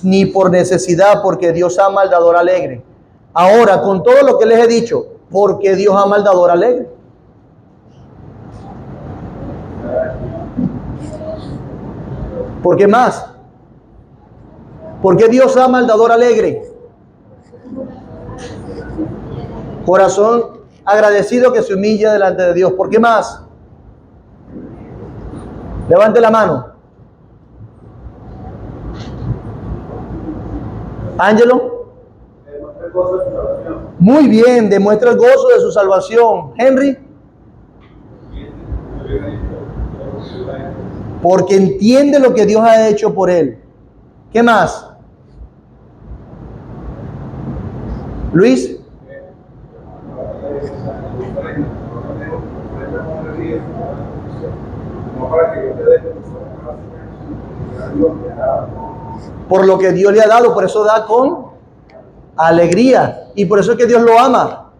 Speaker 1: ni por necesidad, porque Dios ama al dador alegre. Ahora, con todo lo que les he dicho, porque Dios ama al dador alegre. ¿Por qué más? ¿Por qué Dios ama al dador alegre? Corazón agradecido que se humilla delante de Dios. ¿Por qué más? Levante la mano. Ángelo. Muy bien, demuestra el gozo de su salvación. Henry. Porque entiende lo que Dios ha hecho por él. ¿Qué más? Luis. Por lo que Dios le ha dado, por eso da con alegría. Y por eso es que Dios lo ama.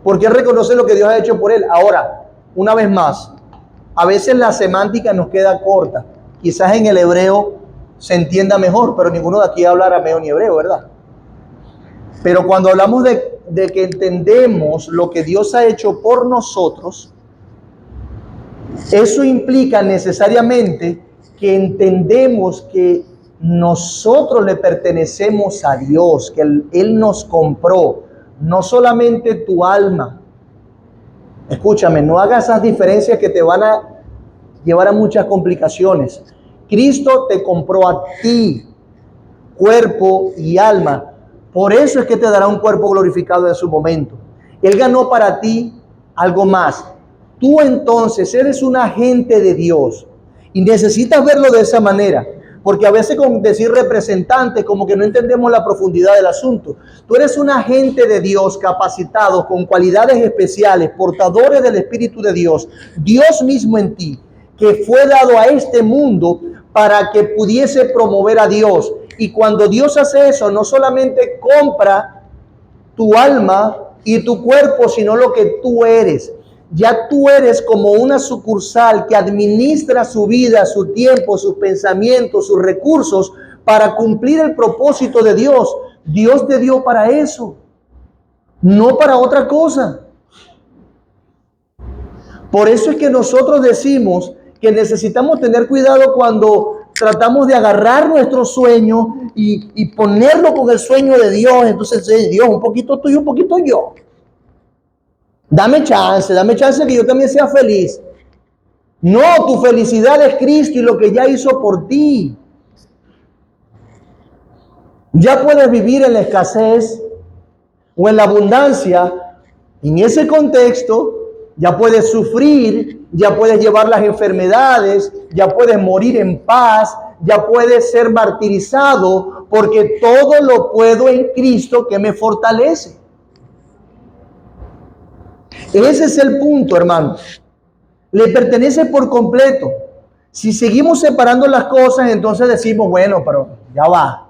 Speaker 1: Porque reconoce lo que Dios ha hecho por él. Ahora, una vez más, a veces la semántica nos queda corta. Quizás en el hebreo se entienda mejor, pero ninguno de aquí habla arameo ni hebreo, ¿verdad? Pero cuando hablamos de que entendemos lo que Dios ha hecho por nosotros, eso implica necesariamente que entendemos que nosotros le pertenecemos a Dios, que Él nos compró, no solamente tu alma. Escúchame, no hagas esas diferencias que te van a llevar a muchas complicaciones. Cristo te compró a ti, cuerpo y alma. Por eso es que te dará un cuerpo glorificado en su momento. Él ganó para ti algo más. Tú entonces eres un agente de Dios y necesitas verlo de esa manera. Porque a veces con decir representante como que no entendemos la profundidad del asunto. Tú eres un agente de Dios capacitado con cualidades especiales, portadores del Espíritu de Dios, Dios mismo en ti, que fue dado a este mundo para que pudiese promover a Dios. Y cuando Dios hace eso, no solamente compra tu alma y tu cuerpo, sino lo que tú eres. Ya tú eres como una sucursal que administra su vida, su tiempo, sus pensamientos, sus recursos para cumplir el propósito de Dios. Dios te dio para eso, no para otra cosa. Por eso es que nosotros decimos que necesitamos tener cuidado cuando tratamos de agarrar nuestro sueño y ponerlo con el sueño de Dios. Entonces, Dios, un poquito tú y un poquito yo. Dame chance que yo también sea feliz. No, tu felicidad es Cristo y lo que ya hizo por ti. Ya puedes vivir en la escasez o en la abundancia. En ese contexto, ya puedes sufrir, ya puedes llevar las enfermedades, ya puedes morir en paz, ya puedes ser martirizado, porque todo lo puedo en Cristo que me fortalece. Ese es el punto, hermano. Le pertenece por completo. Si seguimos separando las cosas, entonces decimos, bueno, pero ya va.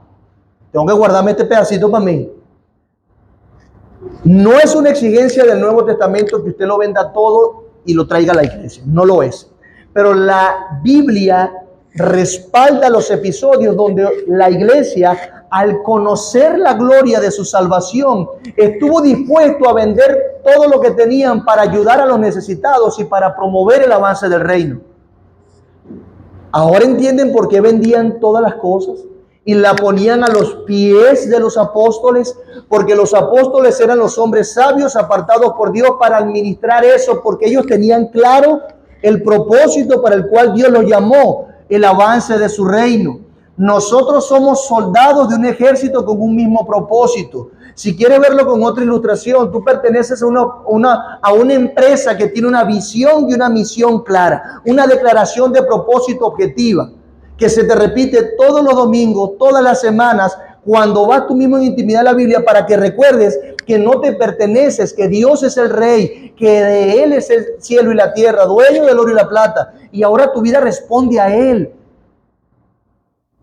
Speaker 1: Tengo que guardarme este pedacito para mí. No es una exigencia del Nuevo Testamento que usted lo venda todo y lo traiga a la iglesia. No lo es. Pero la Biblia respalda los episodios donde la iglesia, al conocer la gloria de su salvación, estuvo dispuesto a vender todo lo que tenían para ayudar a los necesitados y para promover el avance del reino. Ahora entienden por qué vendían todas las cosas y la ponían a los pies de los apóstoles, porque los apóstoles eran los hombres sabios apartados por Dios para administrar eso, porque ellos tenían claro el propósito para el cual Dios los llamó, el avance de su reino. Nosotros somos soldados de un ejército con un mismo propósito. Si quieres verlo con otra ilustración, tú perteneces a una empresa que tiene una visión y una misión clara, una declaración de propósito objetiva, que se te repite todos los domingos, todas las semanas, cuando vas tú mismo en intimidad a la Biblia, para que recuerdes que no te perteneces, que Dios es el Rey, que de Él es el cielo y la tierra, dueño del oro y la plata, y ahora tu vida responde a Él.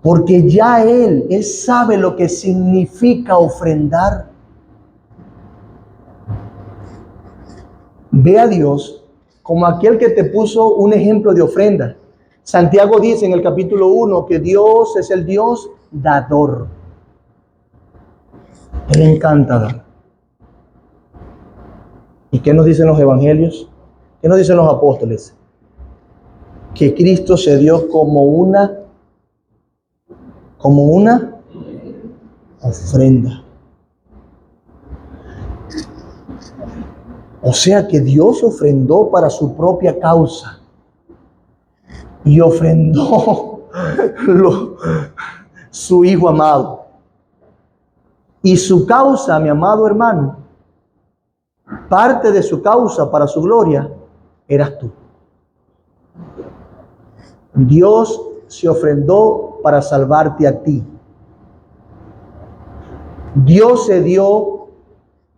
Speaker 1: Porque ya Él sabe lo que significa ofrendar. Ve a Dios como aquel que te puso un ejemplo de ofrenda. Santiago dice en el capítulo 1 que Dios es el Dios dador. Él le encanta dar. ¿Y qué nos dicen los evangelios? ¿Qué nos dicen los apóstoles? Que Cristo se dio como una ofrenda. O sea que Dios ofrendó para su propia causa. Y ofrendó su Hijo amado. Y su causa, mi amado hermano, parte de su causa para su gloria, eras tú. Dios se ofrendó para salvarte a ti. Dios se dio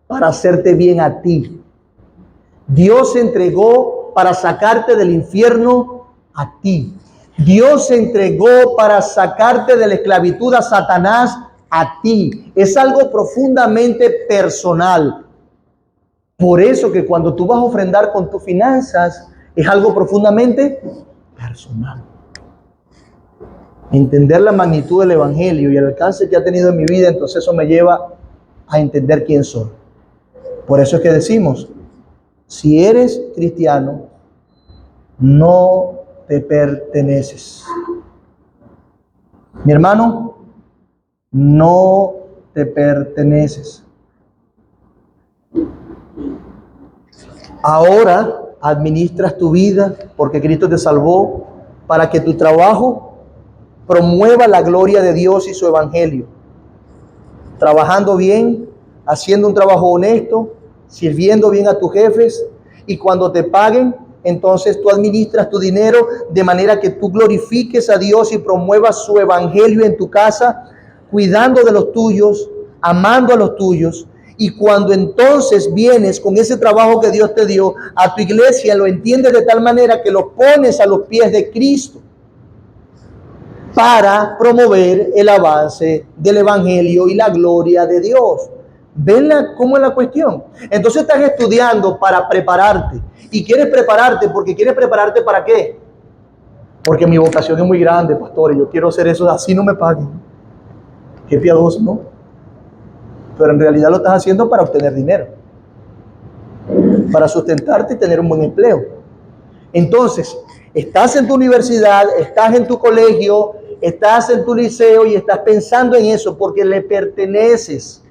Speaker 1: para hacerte bien a ti. Dios se entregó para sacarte del infierno a ti. Dios se entregó para sacarte de la esclavitud a Satanás a ti. Es algo profundamente personal. Por eso que cuando tú vas a ofrendar con tus finanzas, es algo profundamente personal. Entender la magnitud del Evangelio y el alcance que ha tenido en mi vida, entonces eso me lleva a entender quién soy. Por eso es que decimos, si eres cristiano, no te perteneces. Mi hermano, no te perteneces. Ahora administras tu vida porque Cristo te salvó para que tu trabajo promueva la gloria de Dios y su evangelio. Trabajando bien, haciendo un trabajo honesto, sirviendo bien a tus jefes, y cuando te paguen, entonces tú administras tu dinero de manera que tú glorifiques a Dios y promuevas su evangelio en tu casa, cuidando de los tuyos, amando a los tuyos. Y cuando entonces vienes con ese trabajo que Dios te dio a tu iglesia, lo entiendes de tal manera que lo pones a los pies de Cristo para promover el avance del evangelio y la gloria de Dios. ¿Ven cómo es la cuestión? Entonces estás estudiando para prepararte. Y quieres prepararte porque quieres prepararte ¿para qué? Porque mi vocación es muy grande, pastor, y yo quiero hacer eso, así no me paguen. Qué piadoso, ¿no? Pero en realidad lo estás haciendo para obtener dinero, para sustentarte y tener un buen empleo. Entonces, estás en tu universidad, estás en tu colegio, estás en tu liceo y estás pensando en eso porque le perteneces.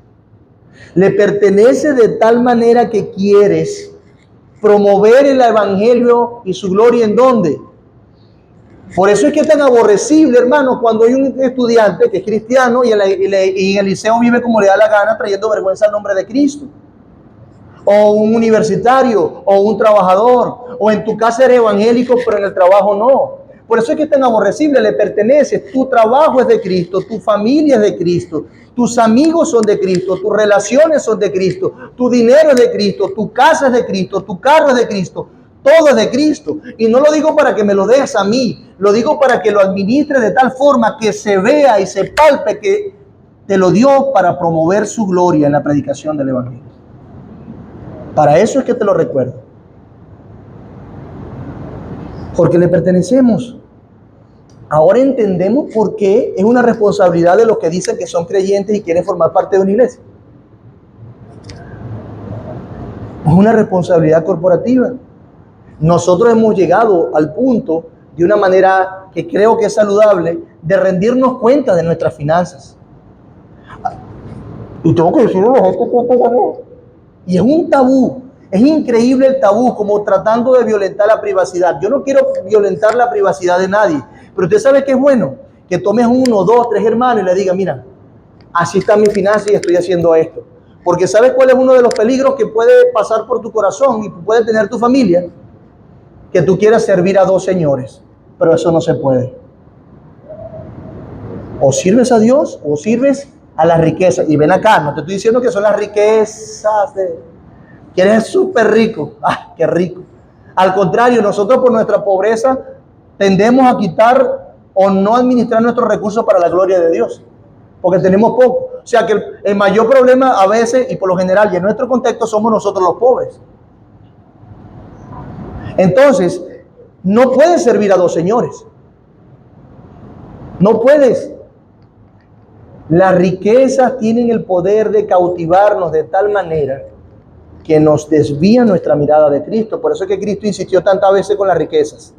Speaker 1: Le pertenece de tal manera que quieres promover el evangelio y su gloria. ¿En dónde? Por eso es que es tan aborrecible, hermano, cuando hay un estudiante que es cristiano y en el liceo vive como le da la gana, trayendo vergüenza al nombre de Cristo. O un universitario, o un trabajador, o en tu casa eres evangélico, pero en el trabajo no. Por eso es que es tan aborrecible, le perteneces. Tu trabajo es de Cristo, tu familia es de Cristo, tus amigos son de Cristo, tus relaciones son de Cristo, tu dinero es de Cristo, tu casa es de Cristo, tu carro es de Cristo, todo es de Cristo. Y no lo digo para que me lo des a mí, lo digo para que lo administres de tal forma que se vea y se palpe que te lo dio para promover su gloria en la predicación del evangelio. Para eso es que te lo recuerdo. Porque le pertenecemos. Ahora entendemos por qué es una responsabilidad de los que dicen que son creyentes y quieren formar parte de una iglesia. Es una responsabilidad corporativa. Nosotros hemos llegado al punto, de una manera que creo que es saludable, de rendirnos cuenta de nuestras finanzas. Y tengo que decirle a la gente cuánto gané. Y es un tabú. Es increíble el tabú, como tratando de violentar la privacidad. Yo no quiero violentar la privacidad de nadie, pero usted sabe que es bueno que tomes 1, 2, 3 hermanos y le digas, mira, así está mi finanza y estoy haciendo esto. Porque ¿sabes cuál es uno de los peligros que puede pasar por tu corazón y puede tener tu familia? Que tú quieras servir a 2 señores, pero eso no se puede. O sirves a Dios o sirves a la riqueza. Y ven acá, no te estoy diciendo que son las riquezas que eres súper rico. ¡Ah, qué rico! Al contrario, nosotros por nuestra pobreza tendemos a quitar o no administrar nuestros recursos para la gloria de Dios, porque tenemos poco. O sea que el mayor problema a veces y por lo general y en nuestro contexto somos nosotros los pobres. Entonces, no puedes servir a 2 señores. No puedes. Las riquezas tienen el poder de cautivarnos de tal manera que nos desvía nuestra mirada de Cristo. Por eso es que Cristo insistió tantas veces con las riquezas.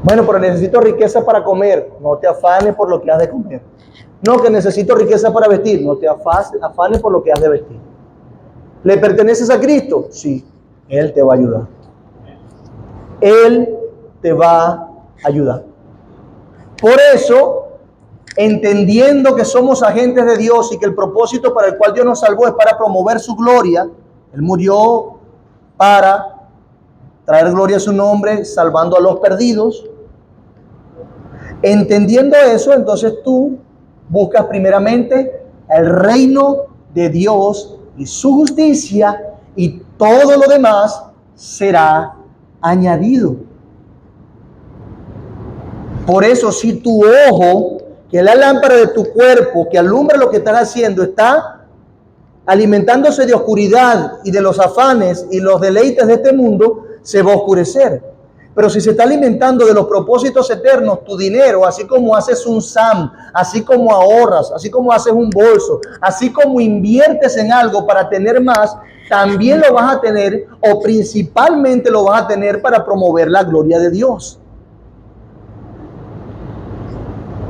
Speaker 1: Bueno, pero necesito riqueza para comer. No te afanes por lo que has de comer. No, que necesito riqueza para vestir. No te afanes por lo que has de vestir. ¿Le perteneces a Cristo? Sí, Él te va a ayudar. Él te va a ayudar. Por eso, entendiendo que somos agentes de Dios y que el propósito para el cual Dios nos salvó es para promover su gloria, Él murió para traer gloria a su nombre, salvando a los perdidos. Entendiendo eso, entonces tú buscas primeramente el reino de Dios y su justicia, y todo lo demás será añadido. Por eso, si tu ojo, que es la lámpara de tu cuerpo, que alumbra lo que estás haciendo, está alimentándose de oscuridad y de los afanes y los deleites de este mundo, se va a oscurecer. Pero si se está alimentando de los propósitos eternos, tu dinero, así como haces un SAM, así como ahorras, así como haces un bolso, así como inviertes en algo para tener más, también lo vas a tener, o principalmente lo vas a tener para promover la gloria de Dios.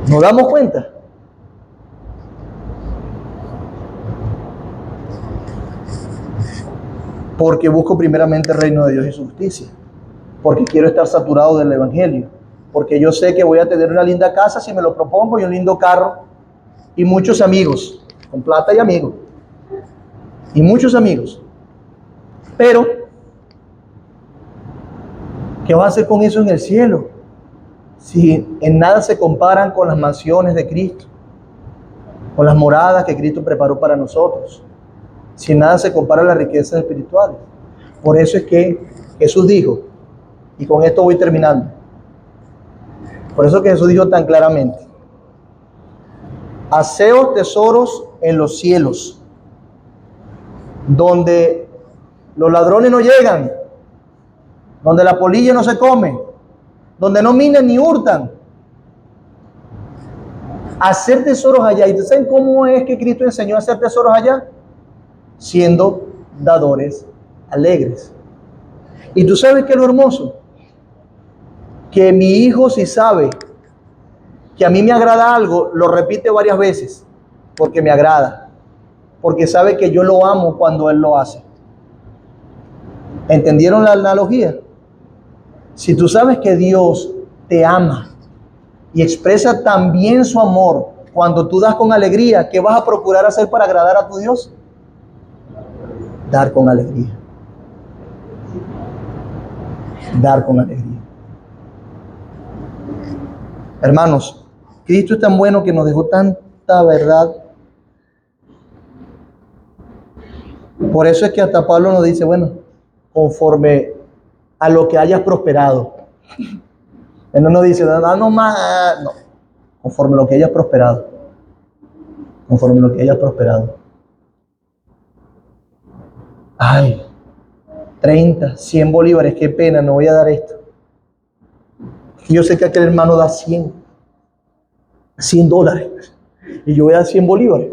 Speaker 1: ¿Nos damos cuenta? Porque busco primeramente el reino de Dios y su justicia. Porque quiero estar saturado del evangelio. Porque yo sé que voy a tener una linda casa si me lo propongo, y un lindo carro, y muchos amigos, con plata y amigos. Y muchos amigos. Pero, ¿qué va a hacer con eso en el cielo? Si en nada se comparan con las mansiones de Cristo, con las moradas que Cristo preparó para nosotros, si en nada se compara las riquezas espirituales. Por eso es que Jesús dijo, y con esto voy terminando, por eso que Jesús dijo tan claramente, haceos tesoros en los cielos, donde los ladrones no llegan, donde la polilla no se come, donde no minan ni hurtan. Hacer tesoros allá. ¿Y ustedes saben cómo es que Cristo enseñó a hacer tesoros allá? Siendo dadores alegres. Y tú sabes que es lo hermoso, que mi hijo, si sabe que a mí me agrada algo, lo repite varias veces, porque me agrada, porque sabe que yo lo amo cuando él lo hace. ¿Entendieron la analogía? Si tú sabes que Dios te ama y expresa también su amor cuando tú das con alegría, ¿qué vas a procurar hacer para agradar a tu Dios? Dar con alegría. Dar con alegría. Hermanos, Cristo es tan bueno que nos dejó tanta verdad. Por eso es que hasta Pablo nos dice, bueno, conforme a lo que hayas prosperado. Él no nos dice, no más, no. Conforme a lo que hayas prosperado. Conforme a lo que hayas prosperado. Ay, 30, 100 bolívares, qué pena, no voy a dar esto. Yo sé que aquel hermano da 100 dólares. Y yo voy a dar 100 bolívares.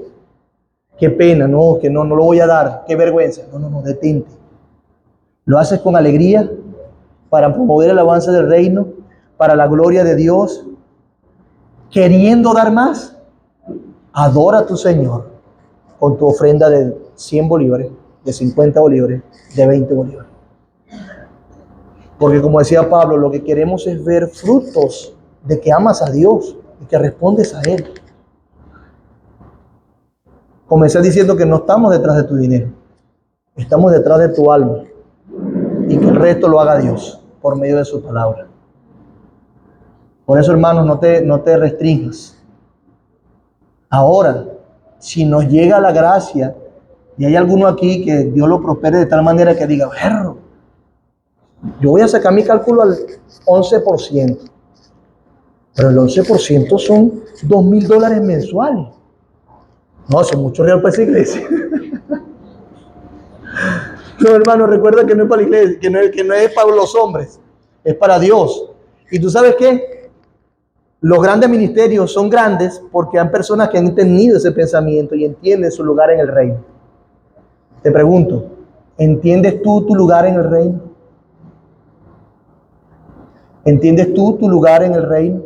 Speaker 1: Qué pena, no, que no lo voy a dar, qué vergüenza. No, detente. Lo haces con alegría para promover el avance del reino, para la gloria de Dios, queriendo dar más. Adora a tu Señor con tu ofrenda de 100 bolívares, de 50 bolívares, de 20 bolívares. Porque como decía Pablo, lo que queremos es ver frutos de que amas a Dios y que respondes a Él. Comencé diciendo que no estamos detrás de tu dinero, estamos detrás de tu alma y que el resto lo haga Dios por medio de su palabra. Por eso, hermanos, no te restringas. Ahora, si nos llega la gracia y hay alguno aquí que Dios lo prospere de tal manera que diga, perro, yo voy a sacar mi cálculo al 11%, pero el 11% son $2,000 mensuales. No, eso es mucho real para esa iglesia. No, hermano, recuerda que no es para la iglesia, que no es para los hombres, es para Dios. Y tú sabes qué, los grandes ministerios son grandes porque hay personas que han entendido ese pensamiento y entienden su lugar en el reino. Te pregunto, ¿entiendes tú tu lugar en el reino? ¿Entiendes tú tu lugar en el reino?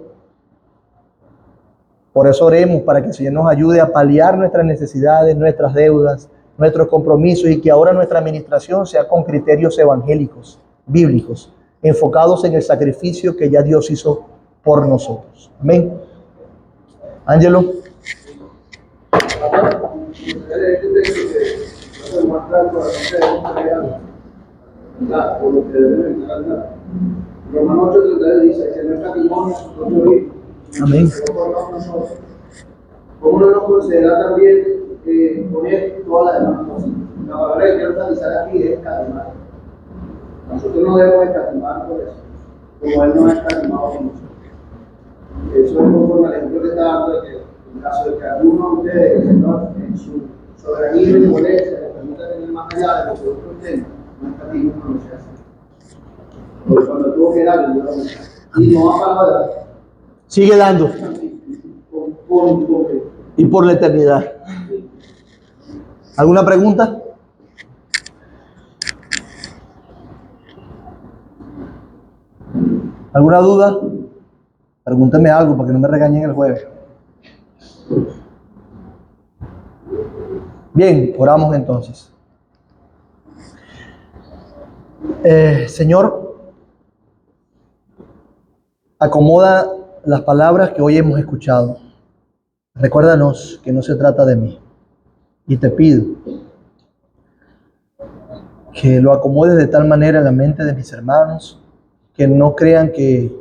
Speaker 1: Por eso oremos para que el Señor nos ayude a paliar nuestras necesidades, nuestras deudas, nuestros compromisos y que ahora nuestra administración sea con criterios evangélicos, bíblicos, enfocados en el sacrificio que ya Dios hizo por nosotros. Amén. Ángelo.
Speaker 5: Romanos 8:32 dice que no escatimamos a sus propios hijos.
Speaker 1: Amén.
Speaker 5: ¿Cómo no nos concederá también poner todas las demás cosas? La palabra que quiero enfatizar aquí es escatimar. Nosotros no debemos escatimar por eso, como Él no ha escatimado con nosotros. Eso es conforme al ejemplo que está dando de que en caso de que alguno de ustedes, el Señor, en su soberanía y benevolencia, les permita tener más allá de lo que otros tengan, no escatimos con lo que hace. Porque cuando tuvo que darle, Dios lo hizo. Y no ha parado de dar.
Speaker 1: Sigue dando. Y por la eternidad. ¿Alguna pregunta? ¿Alguna duda? Pregúnteme algo para que no me regañen el jueves. Bien, oramos entonces. Señor, acomoda las palabras que hoy hemos escuchado. Recuérdanos que no se trata de mí. Y te pido que lo acomodes de tal manera en la mente de mis hermanos que no crean que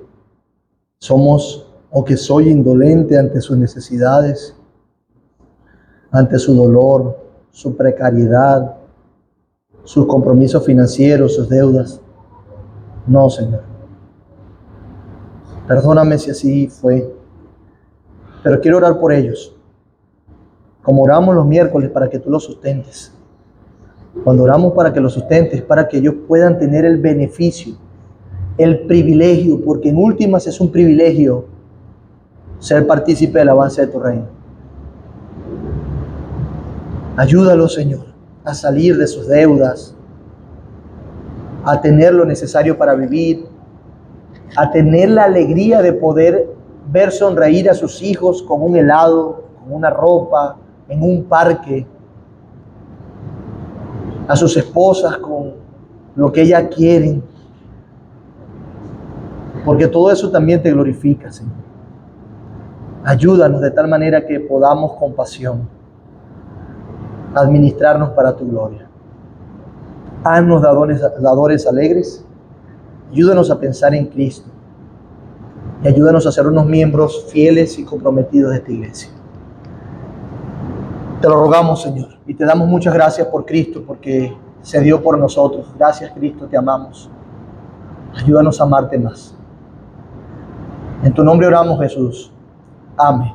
Speaker 1: somos o que soy indolente ante sus necesidades, ante su dolor, su precariedad, sus compromisos financieros, sus deudas. No, Señor. Perdóname si así fue, pero quiero orar por ellos, como oramos los miércoles para que tú los sustentes. Cuando oramos para que los sustentes, para que ellos puedan tener el beneficio, el privilegio, porque en últimas es un privilegio ser partícipe del avance de tu reino. Ayúdalos, Señor, a salir de sus deudas, a tener lo necesario para vivir, a tener la alegría de poder ver sonreír a sus hijos con un helado, con una ropa, en un parque, a sus esposas con lo que ellas quieren, porque todo eso también te glorifica, Señor. Ayúdanos de tal manera que podamos con pasión administrarnos para tu gloria. Haznos dadores alegres. Ayúdanos a pensar en Cristo y ayúdanos a ser unos miembros fieles y comprometidos de esta iglesia. Te lo rogamos, Señor, y te damos muchas gracias por Cristo, porque se dio por nosotros. Gracias, Cristo, te amamos. Ayúdanos a amarte más. En tu nombre oramos, Jesús. Amén.